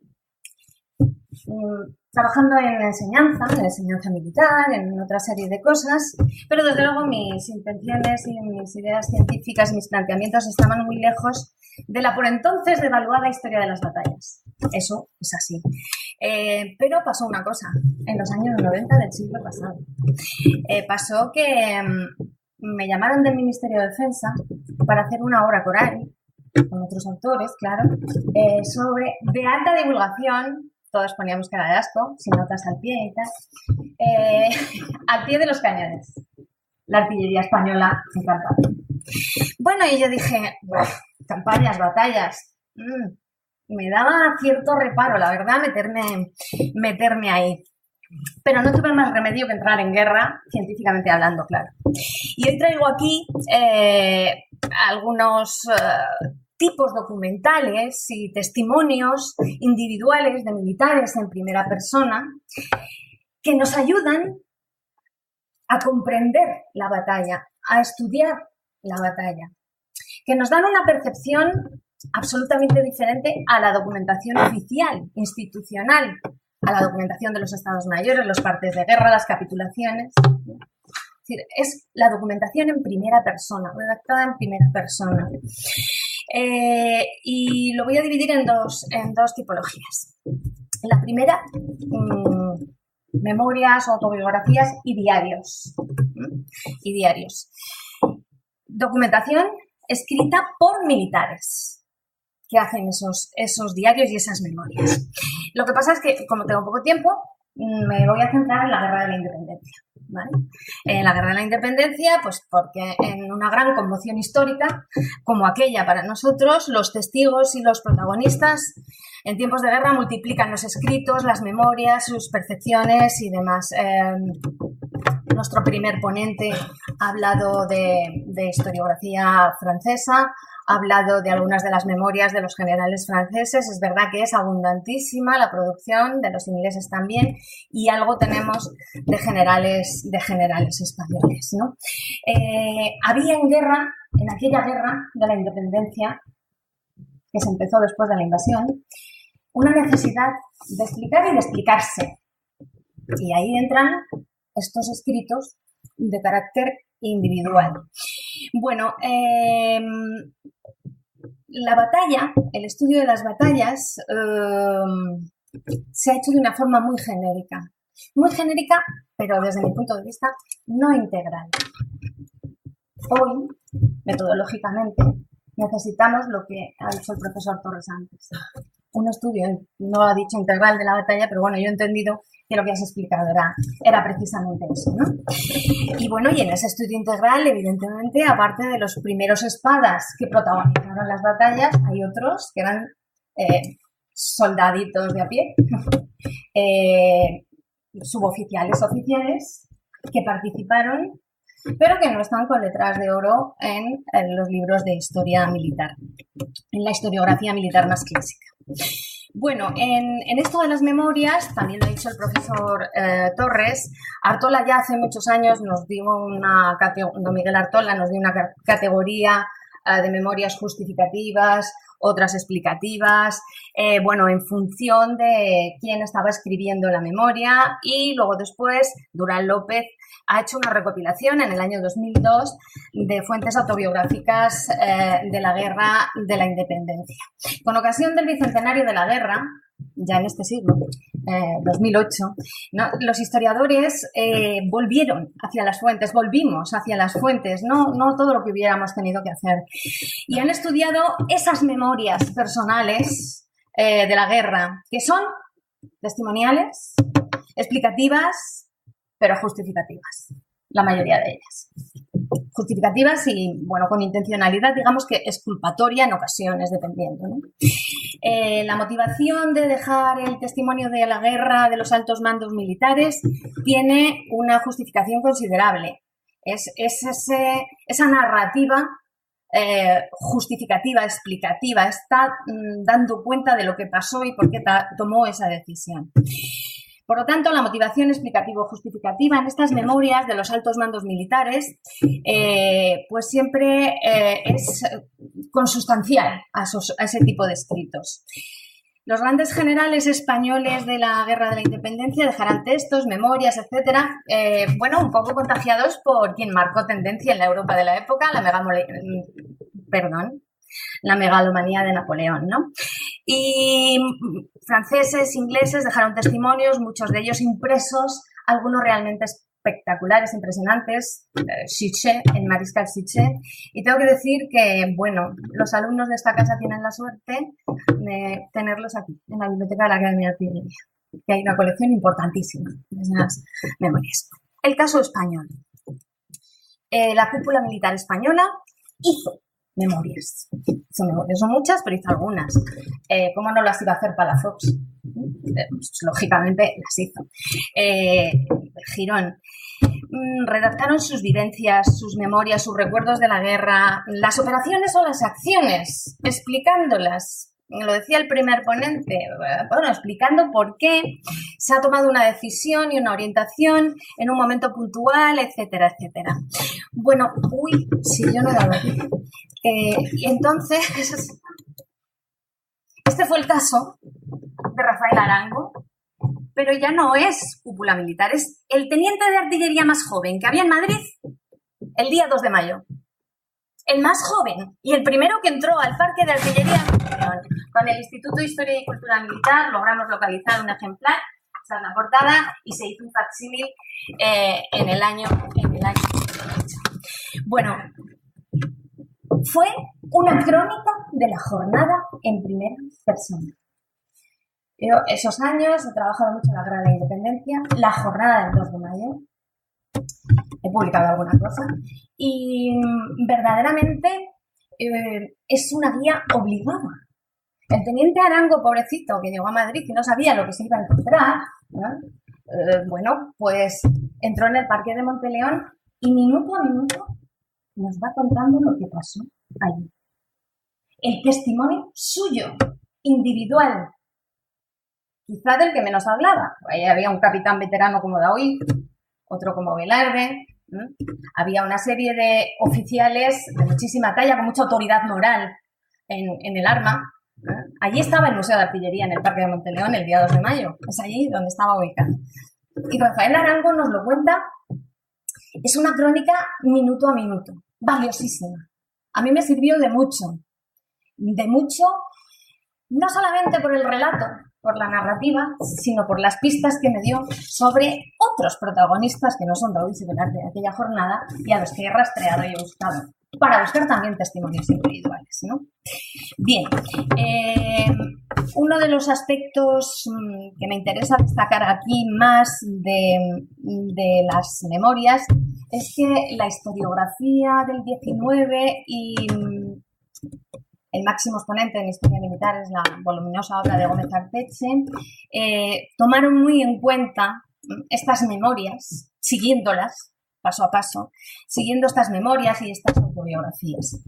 Speaker 4: trabajando en la enseñanza militar, en otra serie de cosas, pero desde luego mis intenciones y mis ideas científicas, mis planteamientos estaban muy lejos de la por entonces devaluada historia de las batallas. Eso es así. Pero pasó una cosa, en los años 90 del siglo pasado. Pasó que me llamaron del Ministerio de Defensa para hacer una obra coral, con otros autores, claro, de alta divulgación, todos poníamos cara de asco, sin notas al pie y tal, al pie de los cañones. La artillería española encantada. Bueno, y yo dije, campañas, batallas, me daba cierto reparo, la verdad, meterme ahí. Pero no tuve más remedio que entrar en guerra, científicamente hablando, claro. Y hoy traigo aquí algunos tipos documentales y testimonios individuales de militares en primera persona que nos ayudan a comprender la batalla, a estudiar la batalla, que nos dan una percepción absolutamente diferente a la documentación oficial, institucional, a la documentación de los estados mayores, los partes de guerra, las capitulaciones. Es decir, es la documentación en primera persona, redactada en primera persona. Y lo voy a dividir en dos tipologías. La primera, memorias, autobiografías y diarios. Documentación escrita por militares que hacen esos diarios y esas memorias. Lo que pasa es que, como tengo poco tiempo, me voy a centrar en la Guerra de la Independencia, ¿vale? En la Guerra de la Independencia, pues porque en una gran conmoción histórica como aquella para nosotros, los testigos y los protagonistas en tiempos de guerra multiplican los escritos, las memorias, sus percepciones y demás. Nuestro primer ponente ha hablado de historiografía francesa, ha hablado de algunas de las memorias de los generales franceses. Es verdad que es abundantísima la producción, de los ingleses también, y algo tenemos de generales españoles, ¿no? Había en aquella guerra de la independencia, que se empezó después de la invasión, una necesidad de explicar y de explicarse. Y ahí entran estos escritos de carácter individual. Bueno, la batalla, el estudio de las batallas se ha hecho de una forma muy genérica, pero desde mi punto de vista no integral. Hoy, metodológicamente, necesitamos lo que ha dicho el profesor Torres antes. Un estudio, no ha dicho integral de la batalla, pero bueno, yo he entendido que lo que has explicado era precisamente eso, ¿no? Y bueno, y en ese estudio integral, evidentemente, aparte de los primeros espadas que protagonizaron las batallas, hay otros que eran soldaditos de a pie, suboficiales, oficiales, que participaron, pero que no están con letras de oro en los libros de historia militar, en la historiografía militar más clásica. Bueno, en esto de las memorias, también lo ha dicho el profesor Torres, Artola ya hace muchos años nos dio don Miguel Artola nos dio una categoría de memorias justificativas, otras explicativas, bueno, en función de quién estaba escribiendo la memoria, y luego después Durán López ha hecho una recopilación en el año 2002 de fuentes autobiográficas de la Guerra de la Independencia. Con ocasión del bicentenario de la guerra, ya en este siglo, 2008, ¿no? Los historiadores volvimos hacia las fuentes, no todo lo que hubiéramos tenido que hacer. Y han estudiado esas memorias personales de la guerra, que son testimoniales, explicativas, pero justificativas, la mayoría de ellas. Justificativas y, bueno, con intencionalidad, digamos que exculpatoria en ocasiones, dependiendo, ¿no? La motivación de dejar el testimonio de la guerra de los altos mandos militares tiene una justificación considerable. Esa narrativa justificativa, explicativa, está dando cuenta de lo que pasó y por qué tomó esa decisión. Por lo tanto, la motivación explicativo-justificativa en estas memorias de los altos mandos militares pues siempre es consustancial a ese tipo de escritos. Los grandes generales españoles de la Guerra de la Independencia dejarán textos, memorias, etcétera, bueno, un poco contagiados por quien marcó tendencia en la Europa de la época, la megalomanía de Napoleón, ¿no? Y franceses, ingleses dejaron testimonios, muchos de ellos impresos, algunos realmente espectaculares, impresionantes, Suchet, el mariscal Suchet. Y tengo que decir que, bueno, los alumnos de esta casa tienen la suerte de tenerlos aquí, en la biblioteca de la Academia de Artillería, que hay una colección importantísima de esas memorias. El caso español. La cúpula militar española hizo memorias. Hizo memorias, son muchas, pero hizo algunas. ¿Cómo no las iba a hacer Palafox? Pues, lógicamente las hizo. Girón. Redactaron sus vivencias, sus memorias, sus recuerdos de la guerra, las operaciones o las acciones, explicándolas. Lo decía el primer ponente, bueno, explicando por qué se ha tomado una decisión y una orientación en un momento puntual, etcétera, etcétera. Bueno, si yo no lo veo. Y entonces, este fue el caso de Rafael Arango, pero ya no es cúpula militar, es el teniente de artillería más joven que había en Madrid el día 2 de mayo. El más joven y el primero que entró al parque de artillería con el Instituto de Historia y Cultura Militar. Logramos localizar un ejemplar, esa es la portada, y se hizo un facsímil en el año 2008. Bueno, fue una crónica de la jornada en primera persona. Yo esos años he trabajado mucho en la Guerra de la Independencia, la jornada del 2 de mayo, he publicado alguna cosa, y verdaderamente es una guía obligada. El teniente Arango, pobrecito, que llegó a Madrid y no sabía lo que se iba a encontrar, ¿no? Bueno, pues entró en el Parque de Monteleón y minuto a minuto nos va contando lo que pasó allí. El testimonio suyo, individual, quizá del que menos hablaba. Ahí había un capitán veterano como Daoíz, otro como Velarde, había una serie de oficiales de muchísima talla, con mucha autoridad moral en el arma. Allí estaba el Museo de Artillería en el Parque de Monteleón el día 2 de mayo, es allí donde estaba ubicado. Y Rafael Arango nos lo cuenta, es una crónica minuto a minuto, valiosísima. A mí me sirvió de mucho, no solamente por el relato, por la narrativa, sino por las pistas que me dio sobre otros protagonistas que no son Daoíz y Velarde de aquella jornada y a los que he rastreado y he buscado, para buscar también testimonios individuales, ¿no? Bien, uno de los aspectos que me interesa destacar aquí más de las memorias es que la historiografía del 19 y el máximo exponente en historia militar es la voluminosa obra de Gómez Arteche, tomaron muy en cuenta estas memorias, siguiéndolas paso a paso, siguiendo estas memorias y estas autobiografías.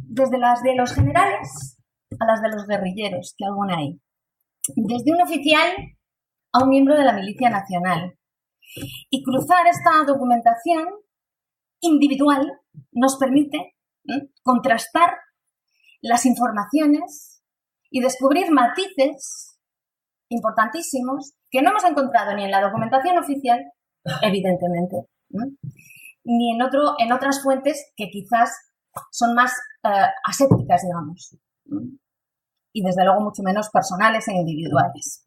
Speaker 4: Desde las de los generales a las de los guerrilleros, que aún hay. Desde un oficial a un miembro de la Milicia Nacional. Y cruzar esta documentación individual nos permite contrastar las informaciones y descubrir matices importantísimos que no hemos encontrado ni en la documentación oficial, evidentemente, ni en otras fuentes que quizás son más asépticas, digamos, y desde luego mucho menos personales e individuales.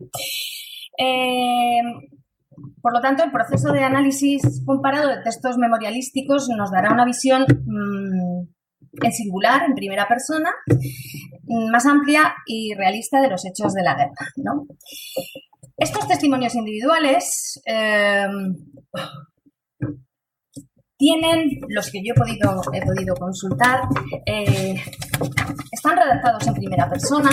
Speaker 4: Por lo tanto, el proceso de análisis comparado de textos memorialísticos nos dará una visión en singular, en primera persona, más amplia y realista de los hechos de la guerra, ¿no? Estos testimonios individuales tienen, los que yo he podido consultar, están redactados en primera persona.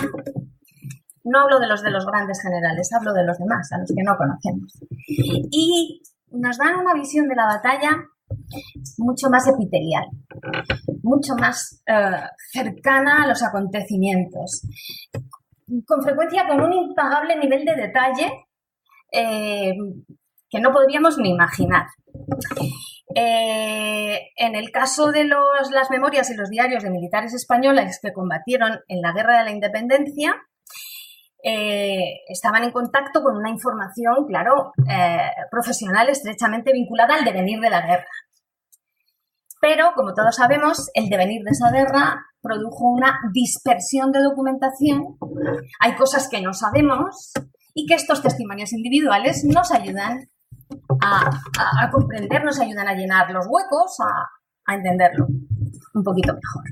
Speaker 4: No hablo de los grandes generales, hablo de los demás, a los que no conocemos. Y nos dan una visión de la batalla mucho más epitelial, mucho más cercana a los acontecimientos, con frecuencia con un impagable nivel de detalle que no podríamos ni imaginar. En el caso de las memorias y los diarios de militares españoles que combatieron en la Guerra de la Independencia, estaban en contacto con una información, claro, profesional estrechamente vinculada al devenir de la guerra. Pero, como todos sabemos, el devenir de esa guerra produjo una dispersión de documentación. Hay cosas que no sabemos y que estos testimonios individuales nos ayudan a comprender, nos ayudan a llenar los huecos, a entenderlo un poquito mejor.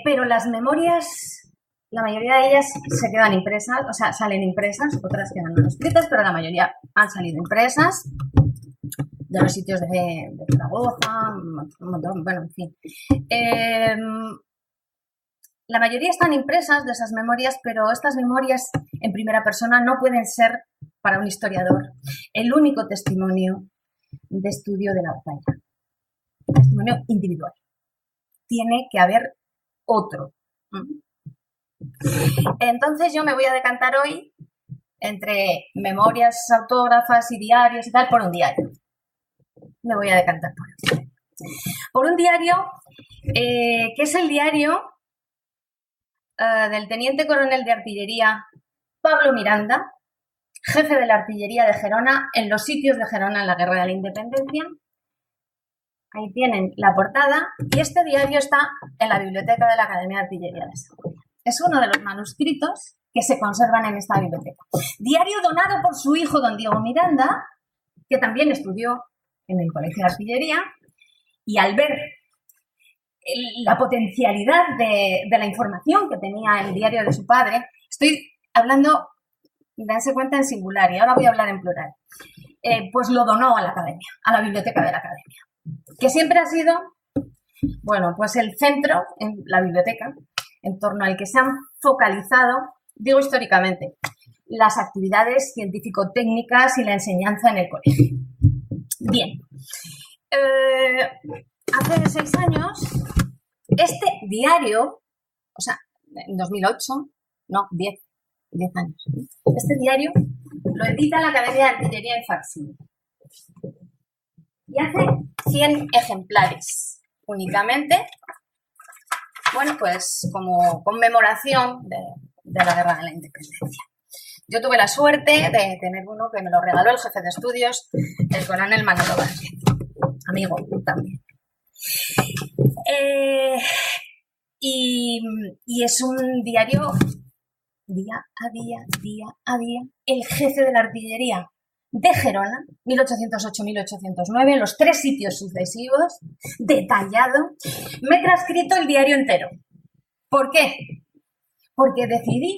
Speaker 4: Pero las memorias, la mayoría de ellas se quedan impresas, o sea, salen impresas, otras quedan manuscritas, pero la mayoría han salido impresas de los sitios de Zaragoza, un montón, bueno, en fin. La mayoría están impresas de esas memorias, pero estas memorias en primera persona no pueden ser, para un historiador, el único testimonio de estudio de la batalla. Testimonio individual. Tiene que haber otro. Entonces yo me voy a decantar hoy entre memorias autógrafas y diarios y tal por un diario. Me voy a decantar por un diario que es el diario del teniente coronel de artillería Pablo Miranda, jefe de la artillería de Gerona en los sitios de Gerona en la Guerra de la Independencia. Ahí tienen la portada y este diario está en la biblioteca de la Academia de Artillería de Segovia. Es uno de los manuscritos que se conservan en esta biblioteca. Diario donado por su hijo, don Diego Miranda, que también estudió en el Colegio de Artillería, y al ver la potencialidad de la información que tenía el diario de su padre, estoy hablando, dense cuenta, en singular, y ahora voy a hablar en plural, pues lo donó a la Academia, a la biblioteca de la Academia, que siempre ha sido, bueno, pues el centro, en la biblioteca, en torno al que se han focalizado, digo históricamente, las actividades científico-técnicas y la enseñanza en el colegio. Bien, hace 6 años, este diario, o sea, en 2008, no, 10 años, este diario lo edita la Academia de Artillería en facsímil y hace 100 ejemplares únicamente, bueno, pues como conmemoración de la Guerra de la Independencia. Yo tuve la suerte de tener uno que me lo regaló el jefe de estudios, el coronel Manolo Vázquez, amigo también. Y es un diario día a día, el jefe de la artillería de Gerona, 1808-1809, en los 3 sitios sucesivos, detallado. Me he transcrito el diario entero. ¿Por qué? Porque decidí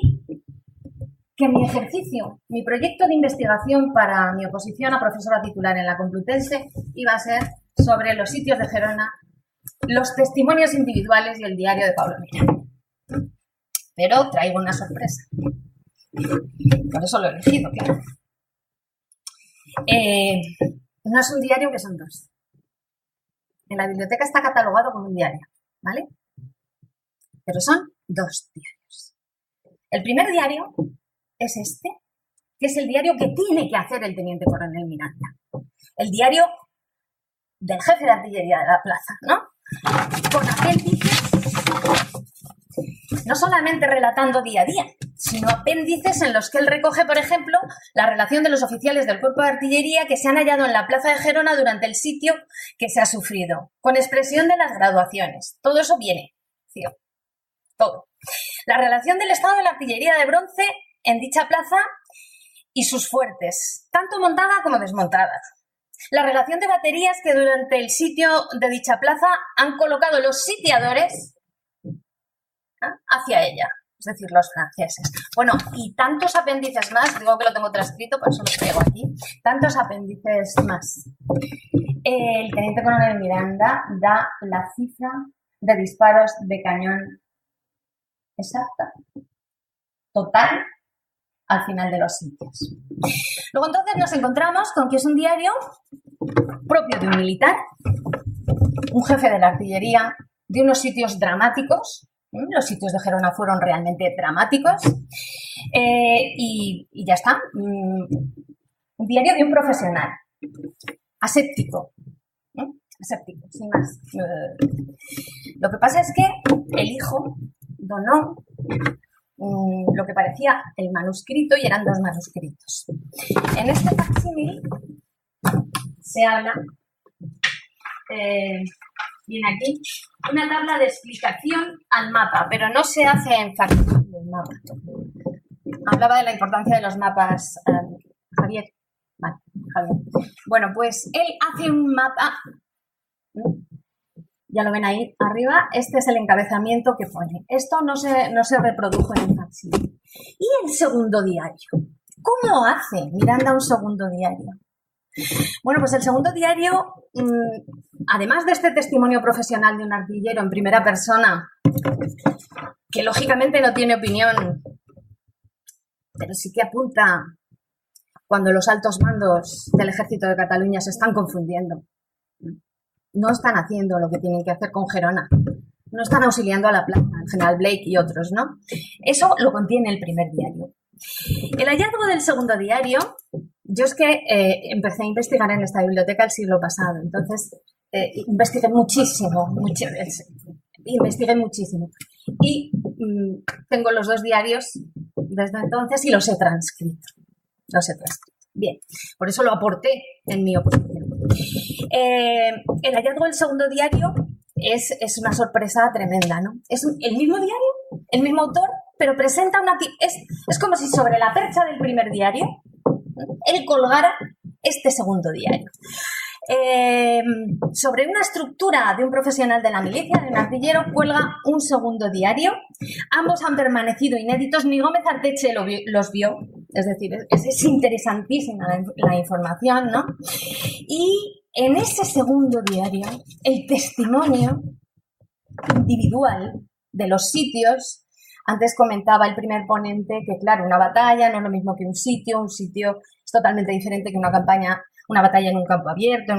Speaker 4: que mi ejercicio, mi proyecto de investigación para mi oposición a profesora titular en la Complutense iba a ser sobre los sitios de Gerona, los testimonios individuales y el diario de Pablo Miranda. Pero traigo una sorpresa. Por eso lo he elegido, claro. No es un diario, que son 2. En la biblioteca está catalogado como un diario, ¿vale? Pero son 2 diarios. El primer diario es este, que es el diario que tiene que hacer el teniente coronel Miranda. El diario del jefe de artillería de la plaza, ¿no? Con apéndices, no solamente relatando día a día, sino apéndices en los que él recoge, por ejemplo, la relación de los oficiales del cuerpo de artillería que se han hallado en la plaza de Gerona durante el sitio que se ha sufrido, con expresión de las graduaciones. Todo eso viene, ¿sí? Todo. La relación del estado de la artillería de bronce en dicha plaza y sus fuertes, tanto montada como desmontada. La relación de baterías que durante el sitio de dicha plaza han colocado los sitiadores hacia ella, es decir, los franceses. Bueno, y tantos apéndices más, digo que lo tengo transcrito, por eso lo traigo aquí, tantos apéndices más. El teniente coronel Miranda da la cifra de disparos de cañón exacta, total, al final de los sitios. Luego entonces nos encontramos con que es un diario propio de un militar, un jefe de la artillería, de unos sitios dramáticos. Los sitios de Gerona fueron realmente dramáticos. Y ya está. Un diario de un profesional, aséptico. Aséptico, sin más. Lo que pasa es que el hijo donó lo que parecía el manuscrito y eran 2 manuscritos. En este facsímil se habla viene aquí, una tabla de explicación al mapa, pero no se hace énfasis en el mapa. Hablaba de la importancia de los mapas, Javier. Vale, Javier. Bueno, pues él hace un mapa, ya lo ven ahí arriba, este es el encabezamiento que pone. Esto no se reprodujo en el facsímil. ¿Y el segundo diario? ¿Cómo hace Miranda un segundo diario? Bueno, pues el segundo diario, además de este testimonio profesional de un artillero en primera persona, que lógicamente no tiene opinión, pero sí que apunta cuando los altos mandos del Ejército de Cataluña se están confundiendo. No están haciendo lo que tienen que hacer con Gerona. No están auxiliando a la plaza, el general Blake y otros, ¿no? Eso lo contiene el primer diario. El hallazgo del segundo diario, yo es que empecé a investigar en esta biblioteca el siglo pasado, entonces investigué muchísimo. Y tengo los dos diarios desde entonces y los he transcrito. Bien, por eso lo aporté en mi oposición. El hallazgo del segundo diario es una sorpresa tremenda, ¿no? Es el mismo diario, el mismo autor, pero presenta es como si sobre la percha del primer diario él colgara este segundo diario. Sobre una estructura de un profesional de la milicia, de un artillero, cuelga un segundo diario. Ambos han permanecido inéditos. Ni Gómez Arteche los vio. Es decir, es interesantísima la información, ¿no? Y en ese segundo diario, el testimonio individual de los sitios. Antes comentaba el primer ponente que, claro, una batalla no es lo mismo que un sitio es totalmente diferente que una batalla en un campo abierto.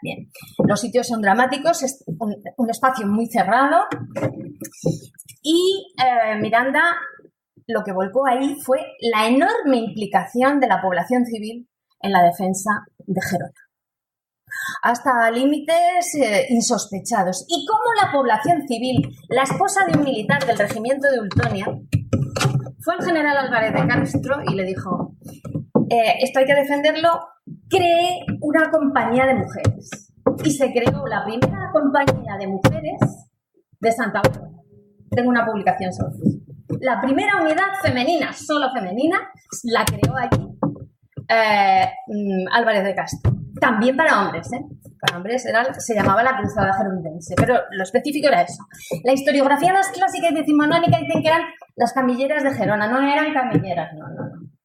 Speaker 4: Bien. Los sitios son dramáticos, es un espacio muy cerrado y Miranda lo que volcó ahí fue la enorme implicación de la población civil en la defensa de Gerona. Hasta límites insospechados. Y cómo la población civil, la esposa de un militar del regimiento de Ultonia, fue al general Álvarez de Castro y le dijo, esto hay que defenderlo, cree una compañía de mujeres. Y se creó la primera compañía de mujeres de Santa Bárbara. Tengo una publicación sobre eso. La primera unidad femenina, solo femenina, la creó allí Álvarez de Castro. También para hombres, Para hombres se llamaba la Cruzada Gerundense, pero lo específico era eso. La historiografía más clásica y decimonónica dicen que eran las camilleras de Gerona, no eran camilleras,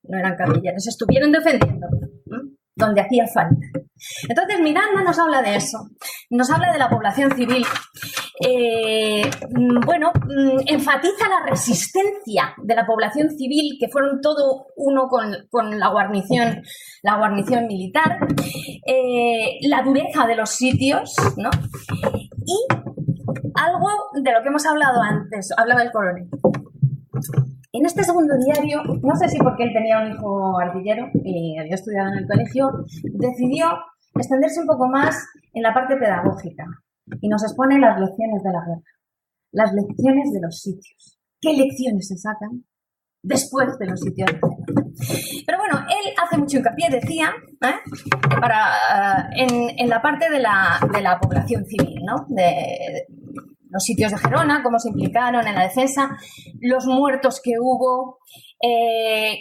Speaker 4: no eran camilleras, estuvieron defendiendo donde hacía falta. Entonces Miranda nos habla de eso, nos habla de la población civil. Enfatiza la resistencia de la población civil, que fueron todo uno con la guarnición militar, la dureza de los sitios, ¿no? Y algo de lo que hemos hablado antes, hablaba el coronel. En este segundo diario, no sé si porque él tenía un hijo artillero y había estudiado en el colegio, decidió extenderse un poco más en la parte pedagógica y nos expone las lecciones de la guerra, las lecciones de los sitios. ¿Qué lecciones se sacan después de los sitios de guerra? Pero bueno, él hace mucho hincapié, decía, en la parte de la población civil, ¿no? De los sitios de Gerona, cómo se implicaron en la defensa, los muertos que hubo,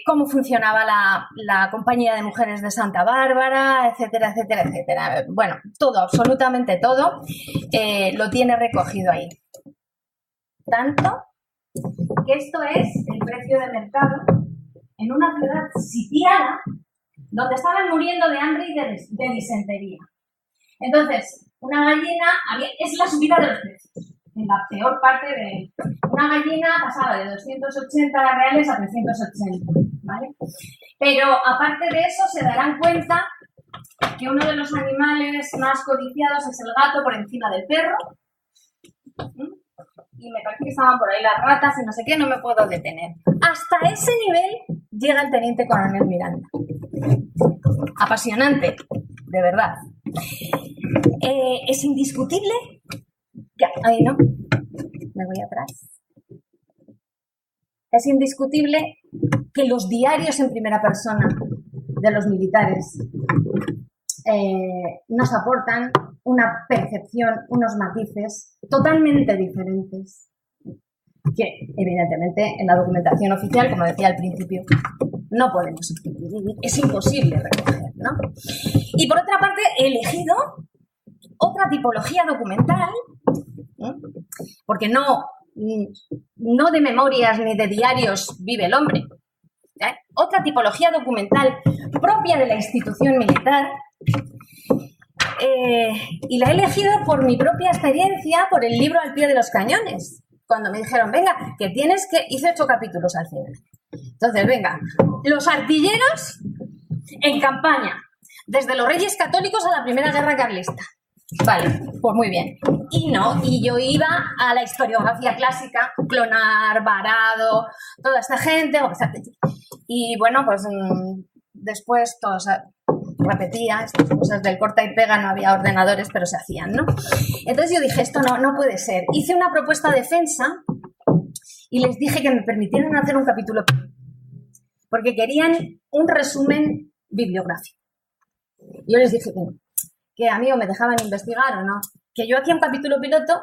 Speaker 4: cómo funcionaba la compañía de mujeres de Santa Bárbara, etcétera, etcétera, etcétera. Bueno, todo, absolutamente todo, lo tiene recogido ahí. Tanto que esto es el precio de mercado en una ciudad sitiada donde estaban muriendo de hambre y de disentería. Entonces, una gallina, es la subida de los precios. En la peor parte de una gallina pasaba de 280 reales a 380, ¿vale? Pero aparte de eso se darán cuenta que uno de los animales más codiciados es el gato por encima del perro. Y me parece que estaban por ahí las ratas y no sé qué, no me puedo detener. Hasta ese nivel llega el teniente coronel Miranda. Apasionante, de verdad. Es indiscutible. Ya, ahí no. Me voy atrás. Es indiscutible que los diarios en primera persona de los militares nos aportan una percepción, unos matices totalmente diferentes que, evidentemente, en la documentación oficial, como decía al principio, no podemos subdividir, es imposible recoger, ¿no? Y por otra parte, he elegido otra tipología documental, porque no de memorias ni de diarios vive el hombre, otra tipología documental propia de la institución militar, y la he elegido por mi propia experiencia, por el libro Al pie de los cañones. Cuando me dijeron, venga, que tienes que... Hice 8 capítulos al final. Entonces, venga, los artilleros en campaña, desde los Reyes Católicos a la Primera Guerra Carlista. Vale, pues muy bien. Y yo iba a la historiografía clásica, Clonar, Varado, toda esta gente. Y bueno, pues después todo se repetía, estas cosas del corta y pega, no había ordenadores, pero se hacían, ¿no? Entonces yo dije, esto no puede ser. Hice una propuesta de defensa y les dije que me permitieran hacer un capítulo, porque querían un resumen bibliográfico. Yo les dije que no, que a mí o me dejaban investigar o no, que yo hacía un capítulo piloto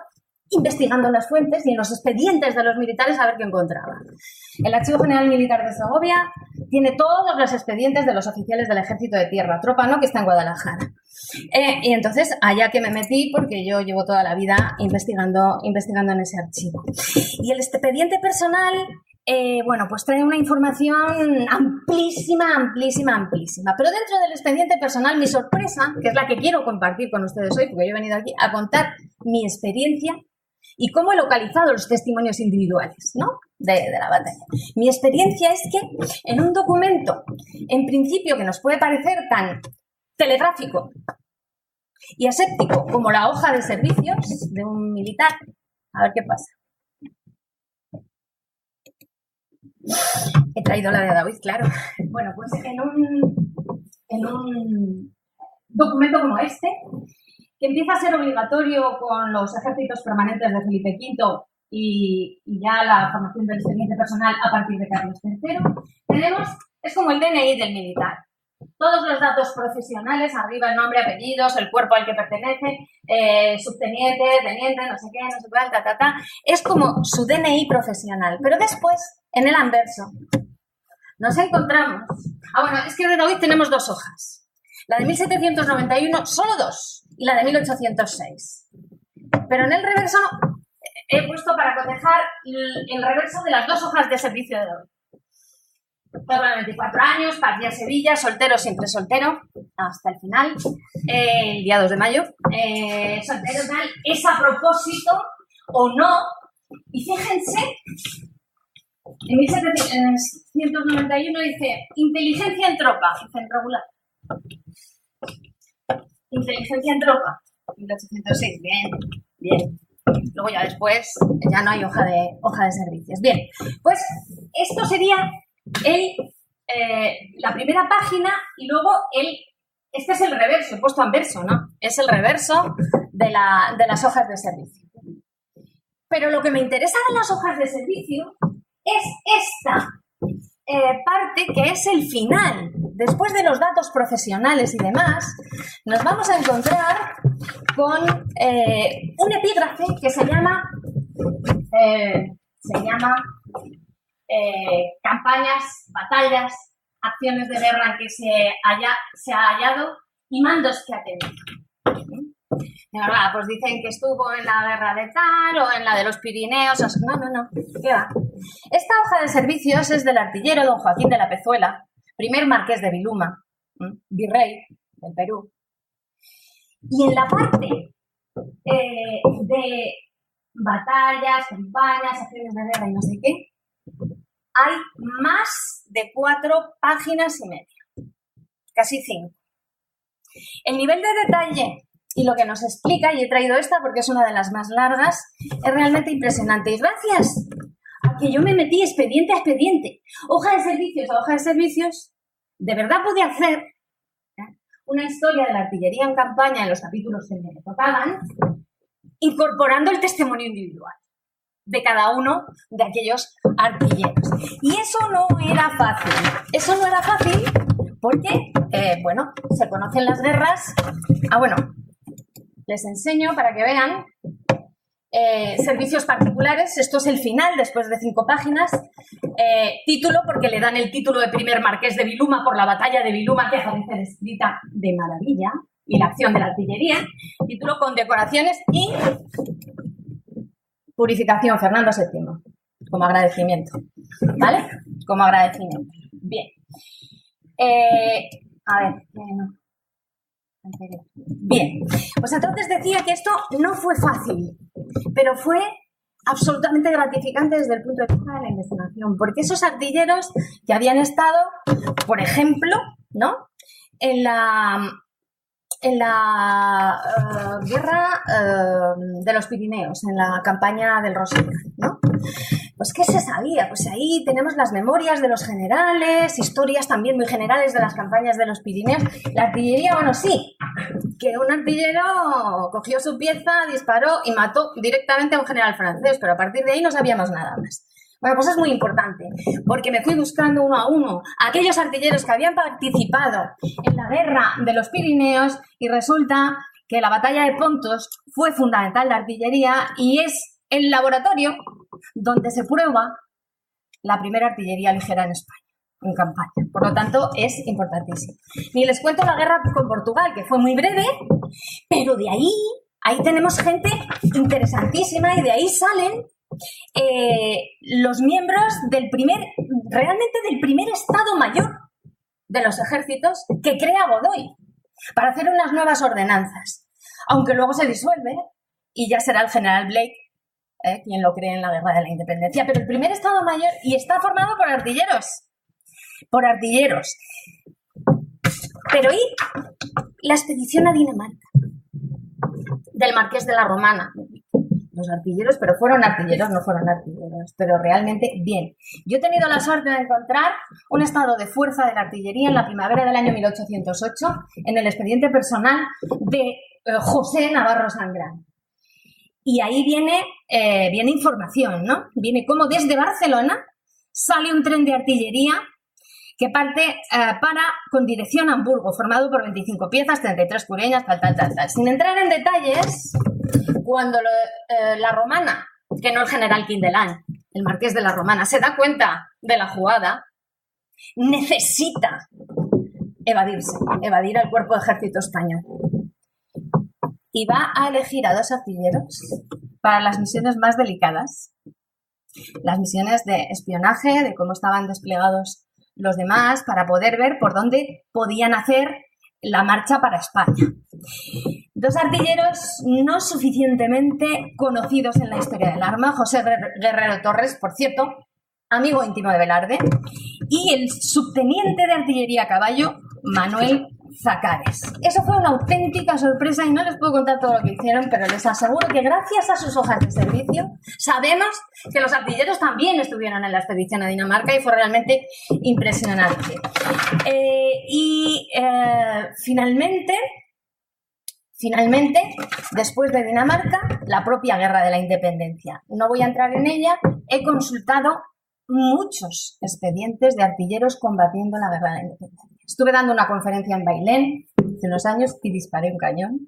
Speaker 4: investigando en las fuentes y en los expedientes de los militares a ver qué encontraba. El Archivo General Militar de Segovia tiene todos los expedientes de los oficiales del Ejército de Tierra, tropa, ¿no?, que está en Guadalajara. Y entonces, allá que me metí, porque yo llevo toda la vida investigando en ese archivo. Y el expediente personal, bueno, pues trae una información amplísima. Pero dentro del expediente personal, mi sorpresa, que es la que quiero compartir con ustedes hoy, porque yo he venido aquí a contar mi experiencia y cómo he localizado los testimonios individuales, ¿no?, de la batalla. Mi experiencia es que en un documento, en principio, que nos puede parecer tan telegráfico y aséptico como la hoja de servicios de un militar, a ver qué pasa. He traído la de David, claro. Bueno, pues en un documento como este, que empieza a ser obligatorio con los ejércitos permanentes de Felipe V y ya la formación del expediente personal a partir de Carlos III, es como el DNI del militar. Todos los datos profesionales, arriba el nombre, apellidos, el cuerpo al que pertenece, subteniente, teniente, no sé qué, no sé cuál, es como su DNI profesional. Pero después, en el anverso, nos encontramos... bueno, es que de David tenemos 2 hojas. La de 1791, solo 2, y la de 1806. Pero en el reverso he puesto para cotejar el reverso de las 2 hojas de servicio de David. Todos 24 años, partía a Sevilla, soltero, siempre soltero, hasta el final, el día 2 de mayo. Soltero tal, es a propósito o no. Y fíjense, en 1791 dice inteligencia en tropa, dice en regular. Inteligencia en tropa, 1806, bien. Luego ya después ya no hay hoja de servicios. Bien, pues esto sería la primera página y luego este es el reverso, he puesto anverso, ¿no? Es el reverso de las hojas de servicio. Pero lo que me interesa de las hojas de servicio es esta parte que es el final. Después de los datos profesionales y demás, nos vamos a encontrar con un epígrafe que se llama campañas, batallas, acciones de guerra en que se ha hallado y mandos que ha tenido. Pues dicen que estuvo en la guerra de tal o en la de los Pirineos. No, ¿qué va? Esta hoja de servicios es del artillero don Joaquín de la Pezuela, primer marqués de Viluma, virrey del Perú. Y en la parte de batallas, campañas, acciones de guerra y no sé qué, hay más de 4 páginas y media, casi 5. El nivel de detalle y lo que nos explica, y he traído esta porque es una de las más largas, es realmente impresionante. Y gracias a que yo me metí expediente a expediente, hoja de servicios a hoja de servicios, de verdad pude hacer una historia de la artillería en campaña en los capítulos que me tocaban, incorporando el testimonio individual de cada uno de aquellos artilleros. Y eso no era fácil. Eso no era fácil porque, se conocen las guerras. Les enseño para que vean. Servicios particulares, esto es el final después de 5 páginas. Título, porque le dan el título de primer marqués de Viluma por la batalla de Viluma, que aparece descrita de maravilla, y la acción de la artillería. Título, condecoraciones y purificación, Fernando VII, como agradecimiento. ¿Vale? Como agradecimiento. Bien. A ver, bien, pues entonces decía que esto no fue fácil, pero fue absolutamente gratificante desde el punto de vista de la investigación, porque esos artilleros que habían estado, por ejemplo, ¿no?, en la guerra de los Pirineos, en la campaña del Rosella, ¿no? Pues ¿qué se sabía? Pues ahí tenemos las memorias de los generales, historias también muy generales de las campañas de los Pirineos. La artillería, bueno, sí, que un artillero cogió su pieza, disparó y mató directamente a un general francés, pero a partir de ahí no sabíamos nada más. Bueno, pues es muy importante, porque me fui buscando uno a uno a aquellos artilleros que habían participado en la guerra de los Pirineos y resulta que la batalla de Pontos fue fundamental la artillería y es el laboratorio donde se prueba la primera artillería ligera en España, en campaña. Por lo tanto, es importantísimo. Ni les cuento la guerra con Portugal, que fue muy breve, pero de ahí tenemos gente interesantísima y de ahí salen los miembros realmente del primer Estado Mayor de los ejércitos que crea Godoy para hacer unas nuevas ordenanzas, aunque luego se disuelve y ya será el general Blake quien lo cree en la Guerra de la Independencia, pero el primer Estado Mayor, y está formado por artilleros. Pero ¿y la expedición a Dinamarca del Marqués de la Romana? Los artilleros, pero fueron artilleros, no fueron artilleros, pero realmente bien. Yo he tenido la suerte de encontrar un estado de fuerza de la artillería en la primavera del año 1808 en el expediente personal de José Navarro Sangrán. Y ahí viene información, ¿no? Viene como desde Barcelona sale un tren de artillería que parte con dirección a Hamburgo, formado por 25 piezas, 33 cureñas, tal. Sin entrar en detalles, cuando la Romana, que no el general Quindelán, el marqués de la Romana, se da cuenta de la jugada, necesita evadir al cuerpo de ejército español. Y va a elegir a 2 artilleros para las misiones más delicadas, las misiones de espionaje, de cómo estaban desplegados los demás, para poder ver por dónde podían hacer la marcha para España. 2 artilleros no suficientemente conocidos en la historia del arma, José Guerrero Torres, por cierto, amigo íntimo de Velarde, y el subteniente de artillería a caballo, Manuel Zacares. Eso fue una auténtica sorpresa y no les puedo contar todo lo que hicieron, pero les aseguro que gracias a sus hojas de servicio sabemos que los artilleros también estuvieron en la expedición a Dinamarca y fue realmente impresionante. Finalmente, después de Dinamarca, la propia Guerra de la Independencia. No voy a entrar en ella, he consultado muchos expedientes de artilleros combatiendo la Guerra de la Independencia. Estuve dando una conferencia en Bailén hace unos años y disparé un cañón.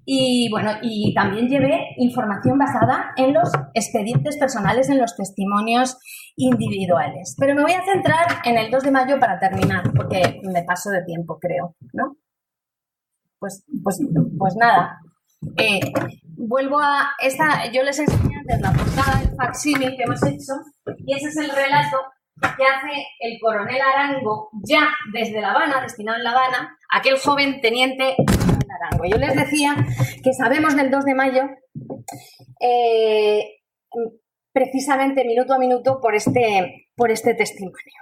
Speaker 4: Y también llevé información basada en los expedientes personales, en los testimonios individuales. Pero me voy a centrar en el 2 de mayo para terminar, porque me paso de tiempo, creo, ¿no? Pues nada. Vuelvo a esta. Yo les enseñé antes la portada del facsímil que hemos hecho, y ese es el relato que hace el coronel Arango, ya desde La Habana, destinado en La Habana, aquel joven teniente Arango. Yo les decía que sabemos del 2 de mayo precisamente minuto a minuto por este testimonio.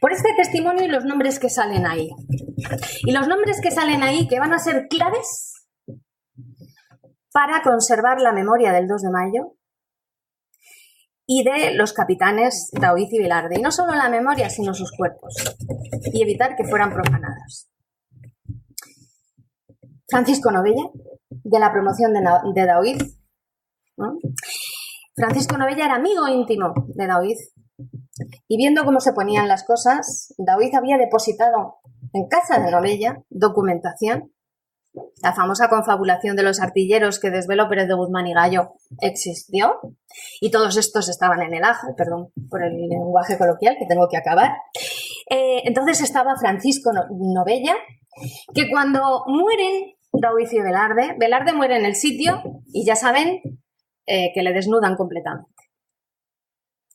Speaker 4: Por este testimonio y los nombres que salen ahí. Y los nombres que salen ahí que van a ser claves para conservar la memoria del 2 de mayo y de los capitanes Daoíz y Velarde. Y no solo la memoria, sino sus cuerpos. Y evitar que fueran profanados. Francisco Novella, de la promoción de Daoíz, ¿no? Francisco Novella era amigo íntimo de Daoíz. Y viendo cómo se ponían las cosas, Daoíz había depositado en casa de Novella, documentación. La famosa confabulación de los artilleros que desveló Pérez de Guzmán y Gallo existió, y todos estos estaban en el ajo, perdón por el lenguaje coloquial que tengo que acabar. Entonces estaba Francisco Novella, que cuando mueren Daoiz y Velarde muere en el sitio y ya saben que le desnudan completamente.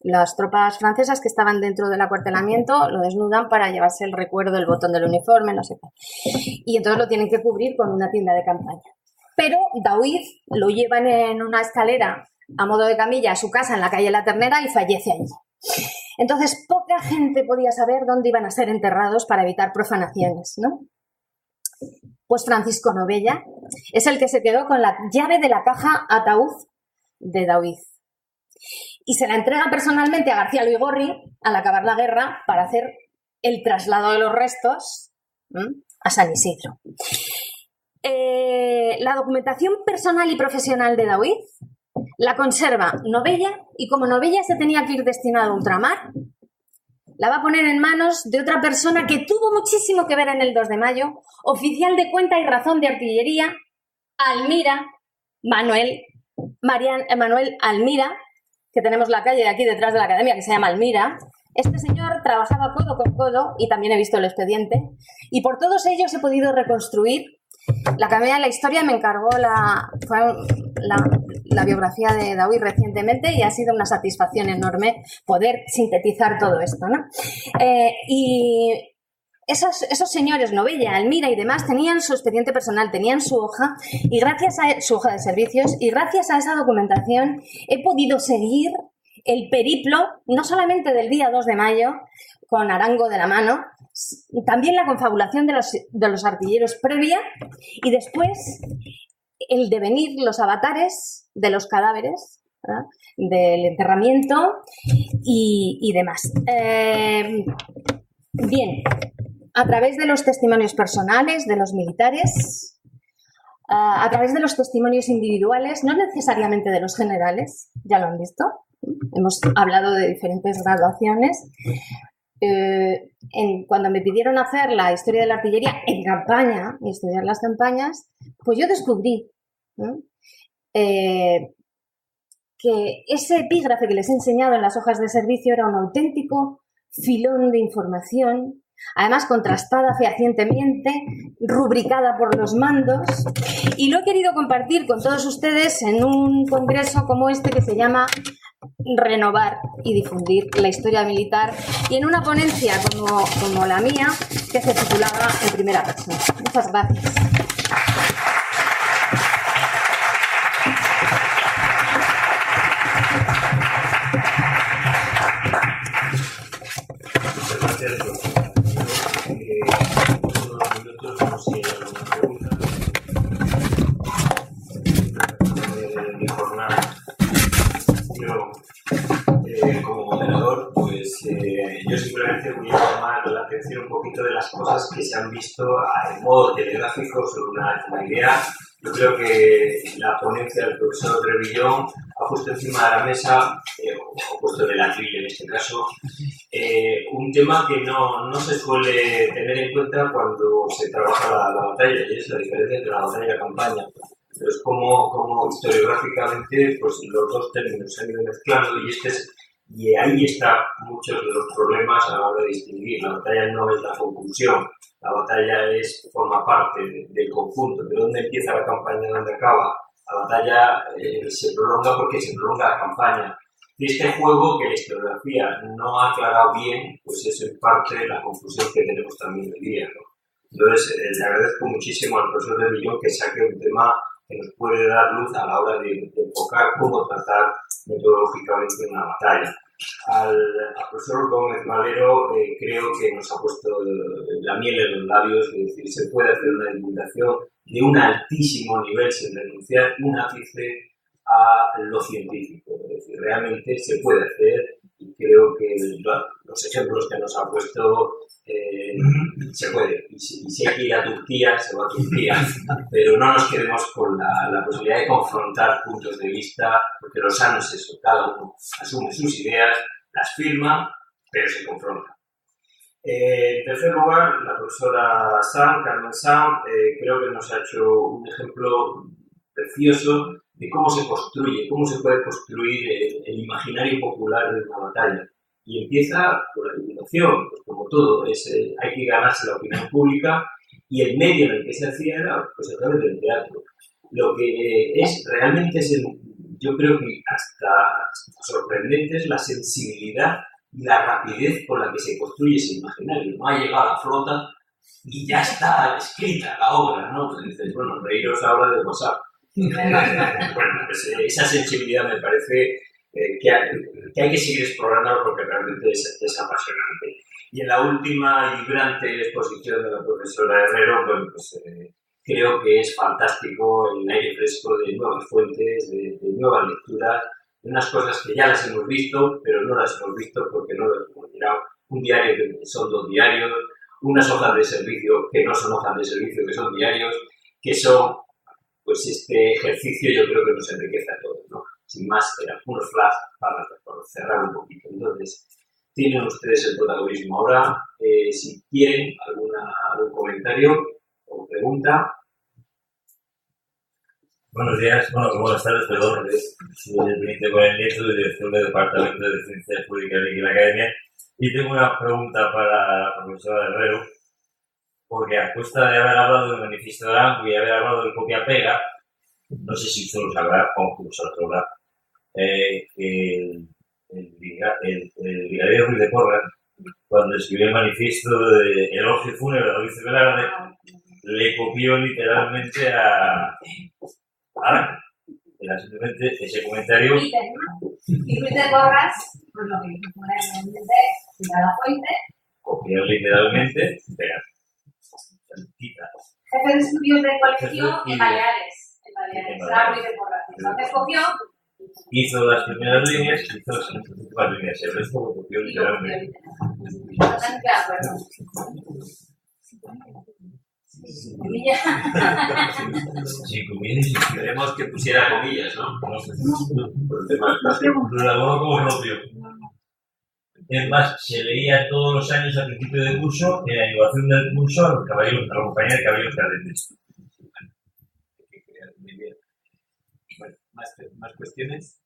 Speaker 4: Las tropas francesas que estaban dentro del acuartelamiento lo desnudan para llevarse el recuerdo, el botón del uniforme, no sé qué. Y entonces lo tienen que cubrir con una tienda de campaña. Pero Daoiz lo llevan en una escalera a modo de camilla a su casa en la calle La Ternera y fallece allí. Entonces poca gente podía saber dónde iban a ser enterrados para evitar profanaciones, ¿no? Pues Francisco Novella es el que se quedó con la llave de la caja ataúd de Daoiz. Y se la entrega personalmente a García Luigorri al acabar la guerra para hacer el traslado de los restos a San Isidro. La documentación personal y profesional de Daoiz la conserva Novella y como Novella se tenía que ir destinado a ultramar, la va a poner en manos de otra persona que tuvo muchísimo que ver en el 2 de mayo, oficial de cuenta y razón de artillería, Manuel Almira, que tenemos la calle de aquí detrás de la academia que se llama Almira. Este señor trabajaba codo con codo y también he visto el expediente y por todos ellos he podido reconstruir. La Academia de la Historia me encargó la biografía de Daoiz recientemente y ha sido una satisfacción enorme poder sintetizar todo esto, ¿no? Y esos señores, Novella, Almira y demás, tenían su expediente personal, tenían su hoja, y gracias a su hoja de servicios, y gracias a esa documentación he podido seguir el periplo, no solamente del día 2 de mayo, con Arango de la mano, también la confabulación de los artilleros previa, y después el devenir, los avatares de los cadáveres, ¿verdad?, del enterramiento y demás. Bien, a través de los testimonios personales de los militares, a través de los testimonios individuales, no necesariamente de los generales, ya lo han visto, hemos hablado de diferentes graduaciones. Cuando me pidieron hacer la historia de la artillería en campaña y estudiar las campañas, pues yo descubrí que ese epígrafe que les he enseñado en las hojas de servicio era un auténtico filón de información, además contrastada fehacientemente, rubricada por los mandos, y lo he querido compartir con todos ustedes en un congreso como este que se llama Renovar y difundir la historia militar, y en una ponencia como la mía que se titulaba En primera persona. Muchas gracias.
Speaker 2: Como moderador, pues yo simplemente voy a llamar la atención un poquito de las cosas que se han visto a modo telegráfico sobre una idea. Yo creo que la ponencia del profesor Trevillón ha puesto encima de la mesa, o puesto en el atril en este caso, un tema que no se suele tener en cuenta cuando se trabaja la batalla, y es la diferencia entre la batalla y la campaña. Pero es como historiográficamente pues los dos términos se han ido mezclando y ahí están muchos de los problemas a la hora de distinguir. La batalla no es la conclusión, la batalla forma parte del conjunto. ¿De dónde empieza la campaña y dónde acaba? La batalla se prolonga porque se prolonga la campaña. Y este juego que la historiografía no ha aclarado bien, pues es en parte la conclusión que tenemos también hoy día, ¿no? Entonces, le agradezco muchísimo al profesor de Villón que saque un tema que nos puede dar luz a la hora de enfocar cómo tratar metodológicamente una batalla. Al profesor Gómez Valero creo que nos ha puesto la miel en los labios, es decir, se puede hacer una divulgación de un altísimo nivel sin renunciar un ápice a lo científico, es decir, realmente se puede hacer y creo que los ejemplos que nos ha puesto se puede, y si hay que ir a Turquía, se va a Turquía, pero no nos quedemos con la posibilidad de confrontar puntos de vista, porque lo sano es eso, cada uno asume sus ideas, las firma, pero se confronta. En tercer lugar, la profesora Carmen Sam, creo que nos ha hecho un ejemplo precioso de cómo se construye, cómo se puede construir el imaginario popular de una batalla. Y empieza por la divulgación, pues como todo, hay que ganarse la opinión pública y el medio en el que se hacía era pues, a través del teatro. Lo que es realmente yo creo que hasta sorprendente es la sensibilidad y la rapidez con la que se construye ese imaginario. No ha llegado a la flota y ya está escrita la obra, ¿no? Pues dices, bueno, reíros ahora de WhatsApp. Bueno, pues esa sensibilidad me parece que hay que seguir explorando porque realmente es apasionante. Y en la última vibrante exposición de la profesora Herrero, bueno, pues creo que es fantástico el aire fresco de nuevas fuentes, de nuevas lecturas, de unas cosas que ya las hemos visto, pero no las hemos visto porque no las hemos mirado. Un diario que son 2 diarios, unas hojas de servicio que no son hojas de servicio, que son diarios, que son, pues este ejercicio yo creo que nos enriquece a todos, ¿no? Sin más, eran unos flash para cerrar un poquito. Entonces, tienen ustedes el protagonismo ahora. Si quieren algún comentario o pregunta.
Speaker 5: Buenos días, buenas tardes, perdón. Soy Benito con el Nieto, director del Departamento de Ciencias Jurídicas de la Academia. Y tengo una pregunta para la profesora Herrero, porque a costa de haber hablado del manifiesto de Arango y haber hablado del copia-pega, no sé si usted lo sabrá, o incluso lo sabrá, que el brigadier Ruiz de Porras, cuando escribió el manifiesto de elogio fúnebre a Luis Velarde, le copió literalmente a Arango. Era simplemente ese comentario.
Speaker 4: Y Ruiz de Porras, pues lo que hizo fue tirar la fuente.
Speaker 5: Copiar literalmente, pegar.
Speaker 4: Jefe de estudios de colegio en Baleares. Era Ruiz de Porras. Entonces copió.
Speaker 5: Hizo las primeras líneas, hizo las últimas líneas. El resto lo copió literalmente.
Speaker 4: Totalmente de acuerdo.
Speaker 5: Sin comillas,
Speaker 2: Queremos que pusiera comillas, ¿no? Por el tema
Speaker 5: lo elaboró como propio. Es más, se leía todos los años al principio del curso, en la inauguración del curso, a la compañía de caballeros cadetes.
Speaker 2: Muy bien. Bueno, ¿más cuestiones?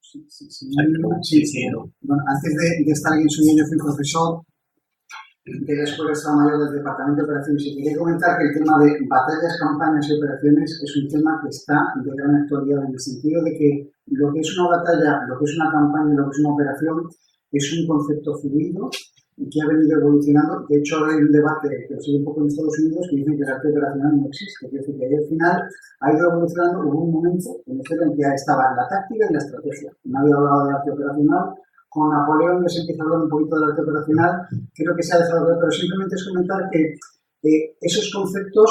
Speaker 6: Sí. Bueno, antes de estar aquí en su día, yo fui profesor de la Escuela de Estado Mayor del Departamento de Operaciones y quería comentar que el tema de batallas, campañas y operaciones es un tema que está de gran actualidad en el sentido de que lo que es una batalla, lo que es una campaña y lo que es una operación es un concepto fluido y que ha venido evolucionando. De hecho, ahora hay un debate que sigue un poco en Estados Unidos que dicen que el arte operacional no existe. Es decir, que ahí al final ha ido evolucionando. Hubo un momento en el que ya estaba la táctica y la estrategia. Nadie hablaba de arte operacional. Con Napoleón ya se empieza a hablar un poquito del arte operacional. Creo que se ha dejado de ver, pero simplemente es comentar que esos conceptos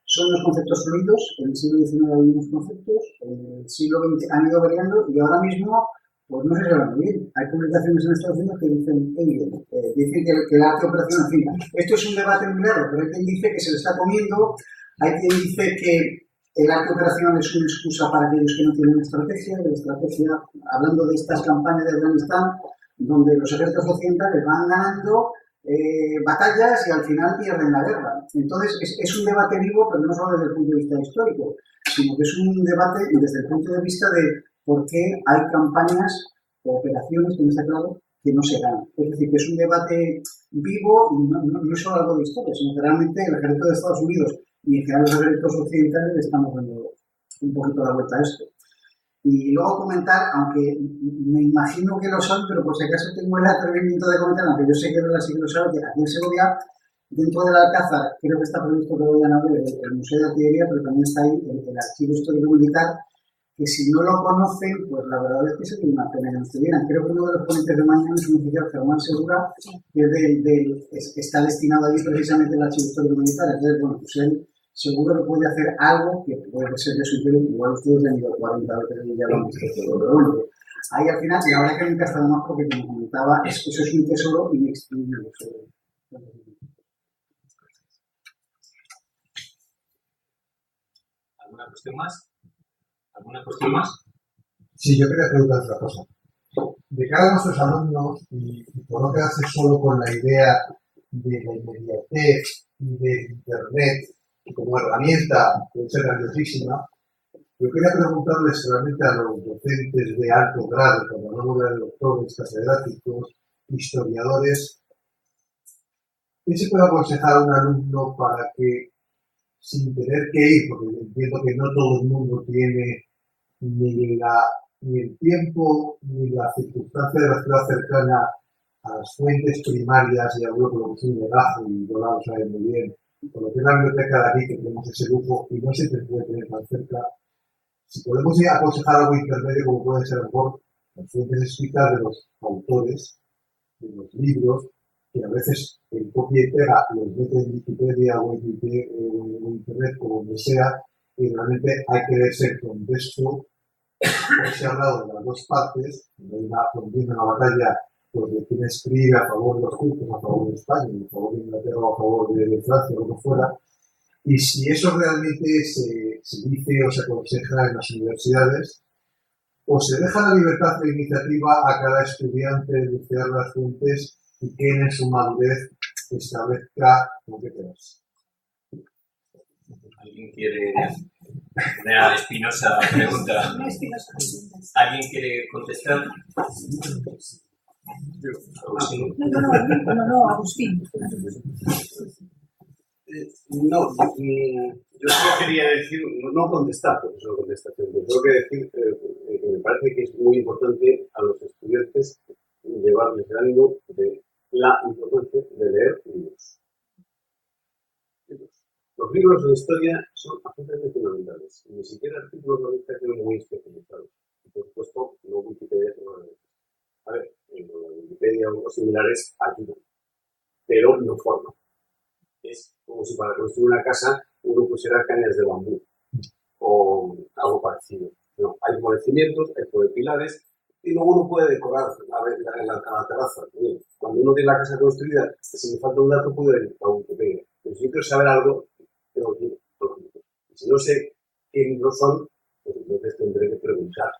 Speaker 6: son los conceptos fluidos. En el siglo XIX había unos conceptos, en el siglo XX han ido variando y ahora mismo pues no se sabe muy bien. Hay publicaciones en Estados Unidos que dicen, dicen que el arte operacional, en fin, esto es un debate muy largo, pero hay quien dice que se lo está comiendo, hay quien dice que el arte operacional es una excusa para aquellos que no tienen estrategia, hablando de estas campañas de Afganistán, donde los ejércitos occidentales van ganando batallas y al final pierden la guerra. Entonces es un debate vivo, pero no solo desde el punto de vista histórico, sino que es un debate desde el punto de vista de por qué hay campañas o operaciones, que no está claro, que no se ganan. Es decir, que es un debate vivo y no es solo algo de historia, sino que realmente el ejército de Estados Unidos y en general los ejércitos occidentales le estamos dando un poquito la vuelta a esto. Y luego comentar, aunque me imagino que lo saben, pero por si acaso tengo el atrevimiento de comentar, aunque yo sé que sí que lo saben, que aquí en Segovia, dentro del Alcázar, creo que está previsto que vayan a ver el Museo de Artillería, pero también está ahí el Archivo Histórico Militar, que si no lo conocen, pues la verdad es que sería una pena que no estuvieran. Creo que uno de los ponentes de mañana es un oficial, Germán Segura, que está destinado allí precisamente al Archivo Histórico Militar. Entonces, bueno, pues él seguro que puede hacer algo que puede ser de su interés. Igual ustedes ya han ido 40 veces y ya lo han visto todo. Pero bueno, ahí al final, la verdad es que nunca ha estado más porque, como comentaba, eso es un tesoro inextinguible.
Speaker 2: ¿Alguna cuestión más? ¿Una cuestión más?
Speaker 7: Sí, yo quería preguntar otra cosa. De cara a nuestros alumnos, y por no quedarse solo con la idea de la inmediatez y de Internet que como herramienta puede ser valiosísima, yo quería preguntarles realmente a los docentes de alto grado, cuando hablamos de doctores, catedráticos, historiadores, ¿qué se puede aconsejar a un alumno para que, sin tener que ir, porque entiendo que no todo el mundo tiene ni el tiempo ni la circunstancia de la ciudad cercana a las fuentes primarias, y hablo con lo que es un legajo, y yo lo sabe muy bien, por lo que es la biblioteca de aquí, que tenemos ese lujo y no siempre se puede tener tan cerca? Si podemos aconsejar algo intermedio, como puede ser a lo mejor las fuentes escritas de los autores, de los libros, que a veces el copia y pega los mete en Wikipedia o en Internet, como donde sea, y realmente hay que leerse el contexto. Se ha hablado de las dos partes, donde hay una batalla pues, de quién escribe a favor de los cultos, a favor de España, a favor de Inglaterra o a favor de Francia, o lo que fuera. Y si eso realmente se dice o se aconseja en las universidades, o se deja la libertad de iniciativa a cada estudiante de bucear las fuentes y que en su madurez establezca lo que quieras.
Speaker 2: ¿Alguien quiere una espinosa pregunta? ¿Alguien quiere contestar? Agustín.
Speaker 3: No, Agustín.
Speaker 8: No, yo solo quería decir, no contestar, porque es una contestación, pero tengo que decir que me parece que es muy importante a los estudiantes llevarles el ánimo de la importancia de leer libros. Los libros de historia son absolutamente fundamentales, ni siquiera artículos de organización muy especializados. Y por supuesto, no Wikipedia, a ver, en Wikipedia o similares ayudan, pero no forman. Es como si para construir una casa uno pusiera cañas de bambú o algo parecido. No, hay conocimientos, hay pilares y luego uno puede decorar la terraza. Bien, cuando uno tiene la casa construida, si me falta un dato, puedo ir a Wikipedia. Pero si yo quiero saber algo, tengo que ir a los libros. Y si no sé qué libros son, pues entonces tendré que preguntar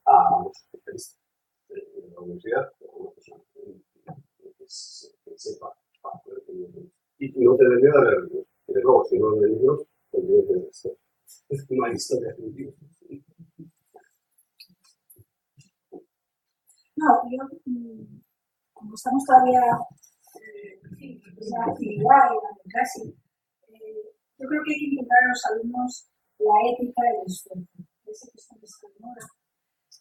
Speaker 8: a un especialista de la universidad o a una persona que sepa para poder tener. Y no tener miedo a leer libros. Y de luego, si no lee libros, tendría que leer esto. Es una historia de libros.
Speaker 3: No, yo, como estamos todavía en la actividad y en la clase, yo creo que hay que intentar a los alumnos la ética del esfuerzo. Ese que están buscando ahora.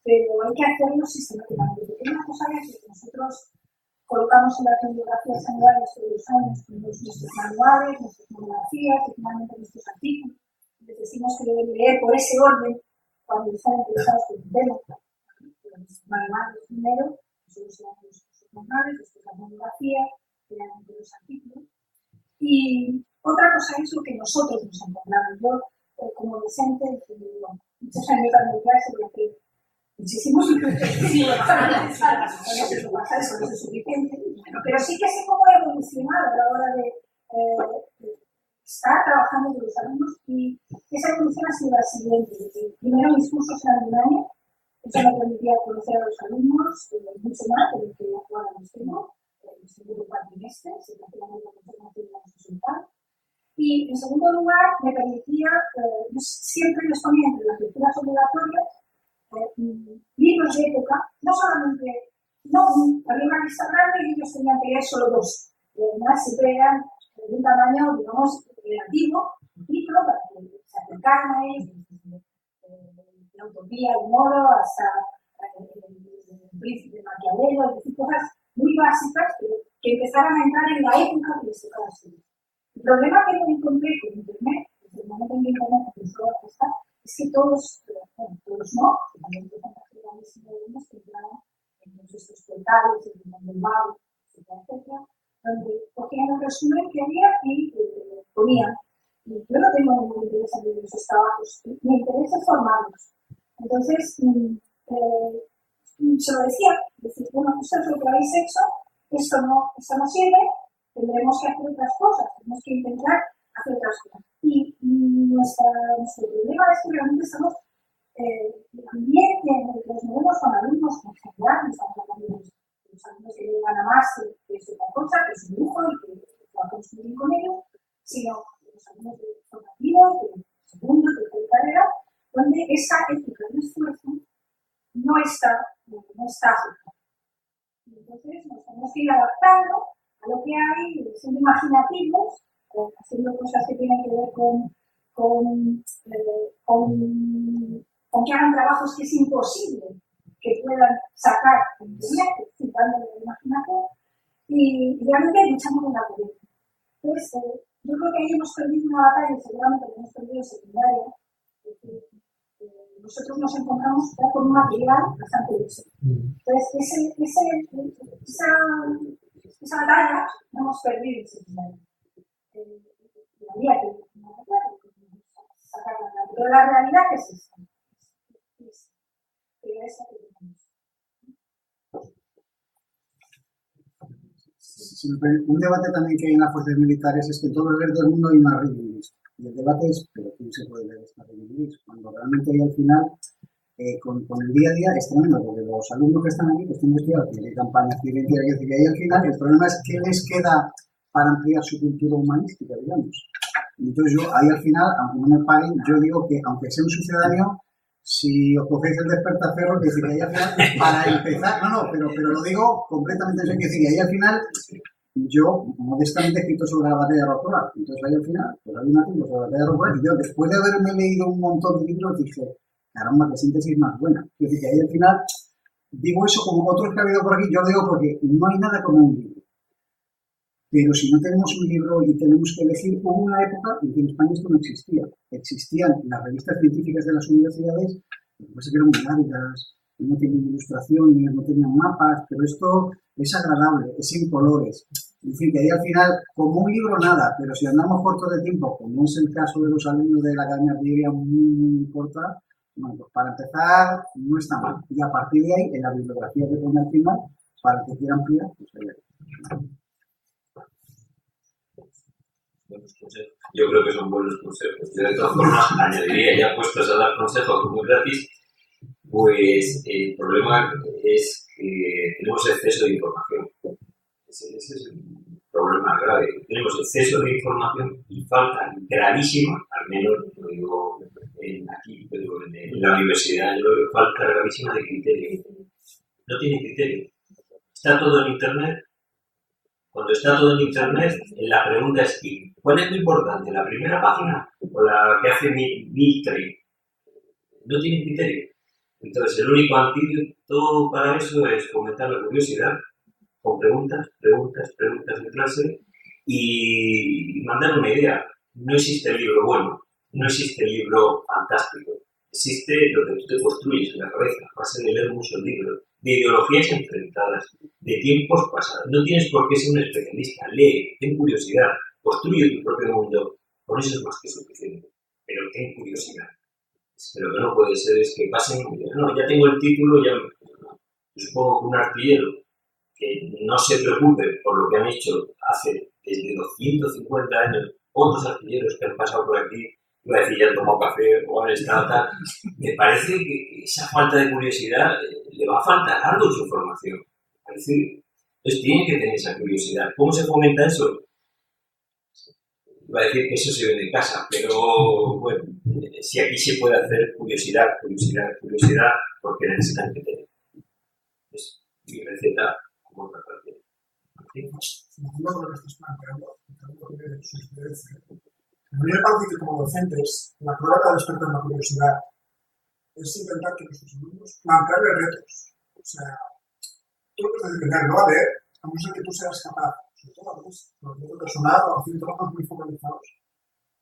Speaker 3: Pero hay que hacerlo sistemáticamente. Porque hay una cosa que nosotros colocamos en las bibliografías anuales todos los años, con nuestros manuales, nuestras monografías y finalmente nuestros artículos. Les decimos que deben leer por ese orden cuando están interesados por un tema. Los manuales primero, nosotros leemos los manuales, después la monografía, finalmente los artículos. Y otra cosa es lo que nosotros nos encontramos. Yo, como docente, muchos años dando clase, porque muchísimos eso no es suficiente, pero sí que sé cómo ha evolucionado a la hora de estar trabajando con los alumnos, y esa evolución ha sido la siguiente. Primero mis cursos eran de un año, eso me permitía conocer a los alumnos mucho más de lo que ahora los tengo de cuatrimestre, se hacía muy buena información de resultados. Y en segundo lugar me permitía, yo siempre les ponía entre las lecturas obligatorias libros de época, no solamente, había una lista grande y ellos tenían que leer solo dos. Y además siempre eran de un tamaño, digamos, relativo, libros que se acercaran a ellos, de la utopía de Moro hasta el príncipe Maquiavelo, es decir, cosas muy básicas, pero que empezaran a entrar en la época que les tocaba estudiar. El problema que me encontré con Internet, desde el momento en que Internet empezó a estar, es que todos no, también empiezan a hacer grandísimos alumnos que entraban en estos portales, en el BAU, etcétera, donde cogían el resumen que había y ponían. Y yo no tengo ningún interés en leer esos trabajos, me interesa formarlos. Entonces, se lo decía, decir, bueno, esto es lo que habéis hecho, esto no sirve, tendremos que hacer otras cosas, tenemos que intentar hacer otras cosas. Y nuestro problema es que realmente estamos el ambiente en el que nos movemos con alumnos en general, no estamos hablando de los alumnos que llegan a más, que es otra cosa, que es un lujo y que trabajamos muy bien con ellos, sino los alumnos de formativos, de segundo, de tercera carrera, donde esa ética de esfuerzo no está afectada. Entonces nos tenemos que ir adaptando a lo que hay, siendo imaginativos, haciendo cosas que tienen que ver con que hagan trabajos que es imposible que puedan sacar en internet, citando la imaginación, y realmente luchamos con la pobreza. Entonces, yo creo que ahí hemos perdido una batalla, seguramente que hemos perdido secundaria. Nosotros nos encontramos ya con un material bastante hecho. Entonces, esa batalla la hemos perdido en secundaria. Había que sacarla, pero la realidad es esta.
Speaker 6: Un debate también que hay en las fuerzas militares es que todo el resto del mundo hay una reunión. Y el debate es, pero ¿quién se puede ver esta reunión? Cuando realmente hay al final, con el día a día, es tremendo, porque los alumnos que están aquí, pues tienen que estudiar, tienen campañas científicas, es decir, ahí al final el problema es qué les queda para ampliar su cultura humanística, digamos. Entonces yo, ahí al final, aunque no me paguen, yo digo que aunque sea un sucedáneo, si os cogéis el despertaferro, que decir que ahí al final, para empezar, pero lo digo completamente en serio, que decir que ahí al final, yo modestamente he escrito sobre la batalla de Rocoral, entonces ahí al final, pues hay un artículo sobre la batalla de Rocoral, y yo después de haberme leído un montón de libros dije, caramba, qué síntesis más buena. Es decir, que ahí al final, digo eso como otros que ha habido por aquí, yo lo digo porque no hay nada como un libro. Pero si no tenemos un libro y tenemos que elegir, hubo una época en que en España esto no existía. Existían las revistas científicas de las universidades, lo que pasa es que eran muy largas, no tenían ilustraciones, no tenían mapas, pero esto es agradable, es en colores. En fin, que ahí al final, como un libro nada, pero si andamos cortos de tiempo, como es el caso de los alumnos de la Academia de Artillería muy corta, bueno, pues para empezar no está mal. Y a partir de ahí, en la bibliografía que pone al final, para el que quiera ampliar, pues ahí.
Speaker 5: Buenos consejos. Yo creo que son buenos consejos. Yo de todas formas añadiría, ya puestos a dar consejos como gratis, pues el problema es que tenemos exceso de información. Ese es el problema grave. Tenemos exceso de información y falta gravísima, al menos lo digo aquí, pero en la universidad, yo creo que falta gravísima de criterio. No tiene criterio. Está todo en Internet. Cuando está todo en Internet, la pregunta es ¿cuál es lo importante? ¿La primera página o la que hace mi trade? No tiene criterio. Entonces, el único antídoto para eso es fomentar la curiosidad con preguntas en clase y mandar una idea. No existe el libro bueno, no existe el libro fantástico. Existe lo que tú te construyes en la cabeza. Vas a leer muchos libros de ideologías enfrentadas, de tiempos pasados. No tienes por qué ser un especialista. Lee, ten curiosidad, construye tu propio mundo. Con eso es más que suficiente. Pero ten curiosidad. Pero lo que no puede ser es que pasen, no, ya tengo el título, ya. Yo supongo que un artillero que no se preocupe por lo que han hecho hace desde 250 años otros artilleros que han pasado por aquí, iba a decir ya han tomado café o han estado tal, me parece que esa falta de curiosidad le va a faltar algo en su formación. Es decir, entonces tiene que tener esa curiosidad. ¿Cómo se fomenta eso? Iba a decir que eso se ve de casa, pero bueno, si aquí se puede hacer curiosidad, porque necesitan que tener. Es mi receta como otra parte.
Speaker 9: Lo que estás planteando, de su experiencia. A mí me parece que como docentes, la prueba para despertar la curiosidad es intentar que nuestros alumnos plantearles retos. O sea, tú lo puedes depender, no a ver, a no ser que tú seas capaz, sobre todo a veces, con el método personal o haciendo trabajos muy focalizados,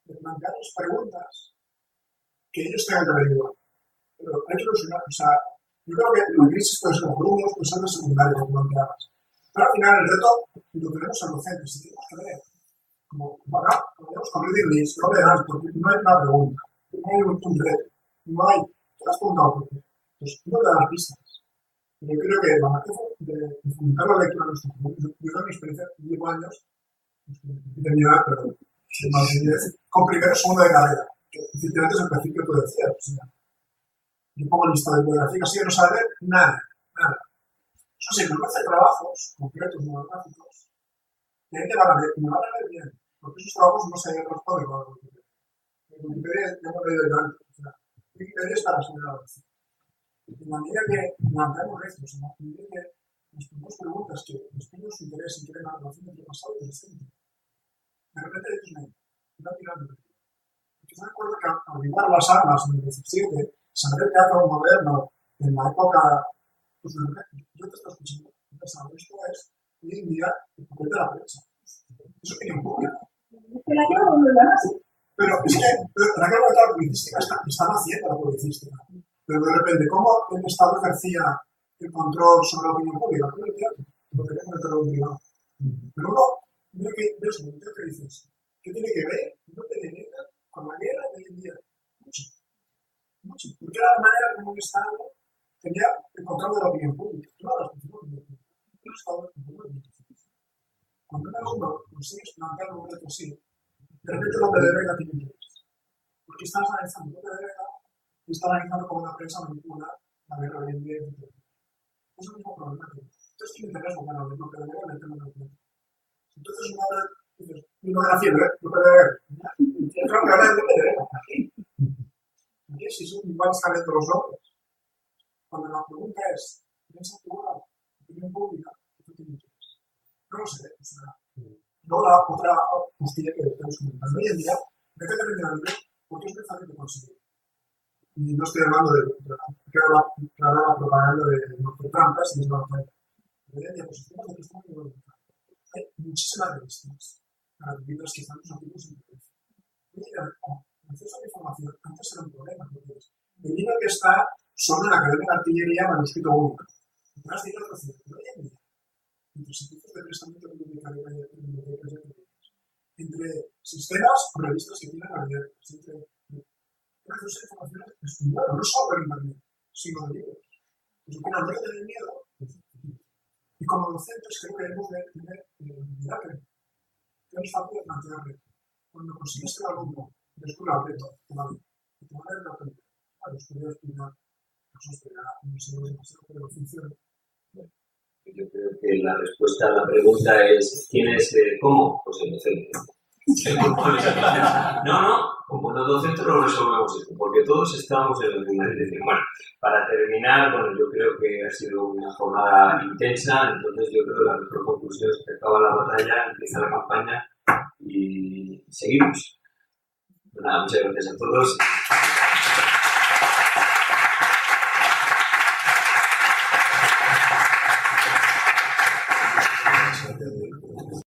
Speaker 9: de plantearles preguntas que ellos tengan que averiguar. Pero hay que ilusionar, o sea, yo creo que la crisis puede ser los alumnos, puede ser la secundaria, como planteabas. Pero al final el reto lo tenemos al docente, si tenemos que leer. Como acá, podemos con reading list, no leerás, porque no hay una pregunta, no hay un reto, no hay, te has preguntado por qué. Entonces, no te dan pistas. Yo creo que la manera de fomentar la lectura de nuestros alumnos, yo creo que mi experiencia, llevo años, de mi edad, pero con primero segundo de carrera, que efectivamente es el perfil que tú decías. O sea, yo pongo lista de bibliografía, así de no saber nada. Eso sí, me hace trabajos concretos, monográficos, que ahí me van a ver bien, porque esos trabajos no se responden con la Wikipedia. En Wikipedia ya lo he leído yo antes. O sea, Wikipedia es para seguir la lección. En la medida que mantenemos restos, en la medida que nos ponemos preguntas que exprimen su interés y quieren la relación entre pasado y presente, de repente ellos me van tirando. Porque yo recuerdo que al vivar las armas en el 17, saber el teatro moderno en la época, pues de repente, yo te estoy escuchando, pensando, esto es hoy en día el papel de la prensa. Es opinión pública. Pero es que la guerra de la publicística están haciendo la publicística. Pero de repente, ¿cómo el Estado ejercía el control sobre la opinión pública? Con el teatro, lo que tengo en el privado. Pero uno, mira que ves un teatro que dices, ¿qué tiene que ver? No tiene que ver con la guerra de hoy en día. Mucho. Porque era la manera como un Estado tenía el control de la opinión pública. No la opinión pública. Un Estado de opinión pública. Cuando un alumno consigue plantear un reto así, de repente lo que de Vega tiene interés. Porque estás analizando lo que de Vega y estás analizando cómo la prensa manipula la guerra hoy en día. Es el mismo problema. Entonces tiene interés buscar lo que de Vega en el tema de la prensa. Entonces una vez dices, bibliografía, lo que de Vega. Yo creo que ahora es lo que de Vega. Aquí si son iguales salen los hombres. Cuando la pregunta es, ¿prensa privada? ¿Opinión pública? ¿Qué tiene interés? No lo sé. O sea, no la otra justicia que tenemos comentando. Hoy en día, depende de la vida, porque es muy fácil de conseguir. Y no estoy hablando de la propaganda de trampas, y es la otra. Hoy en día, pues sistemas de prestamos de voluntad. Hay muchísimas revistas gratuitas que están en los artículos en precio. Hoy en día, el acceso a la información antes era un problema. El libro que está sobre la Academia de Artillería manuscrito único. Más de otro cierto. Hoy en día, entre servicios de prestamiento comunitario y bibliotecas y arquitectos, entre sistemas o revistas que tienen abiertas, entre acceso a información estudiada, no solo en internet, sino de libros. Pues que no hay que tener miedo. Y como docentes creo que debemos de tener habilidad que es fácil de plantear reto. Cuando consigues que el alumno descubra el reto, te va a dar la película. Claro, os podría explicar cosas que no sé demasiado, pero funciona.
Speaker 2: Yo creo que la respuesta a la pregunta es ¿quién es cómo? Pues el docente. Como los docentes lo resolvemos esto, porque todos estamos en la misma dirección. Bueno, para terminar, yo creo que ha sido una jornada intensa, entonces yo creo que la mejor conclusión es que acaba la batalla, empieza la campaña y seguimos. Nada, muchas gracias a todos.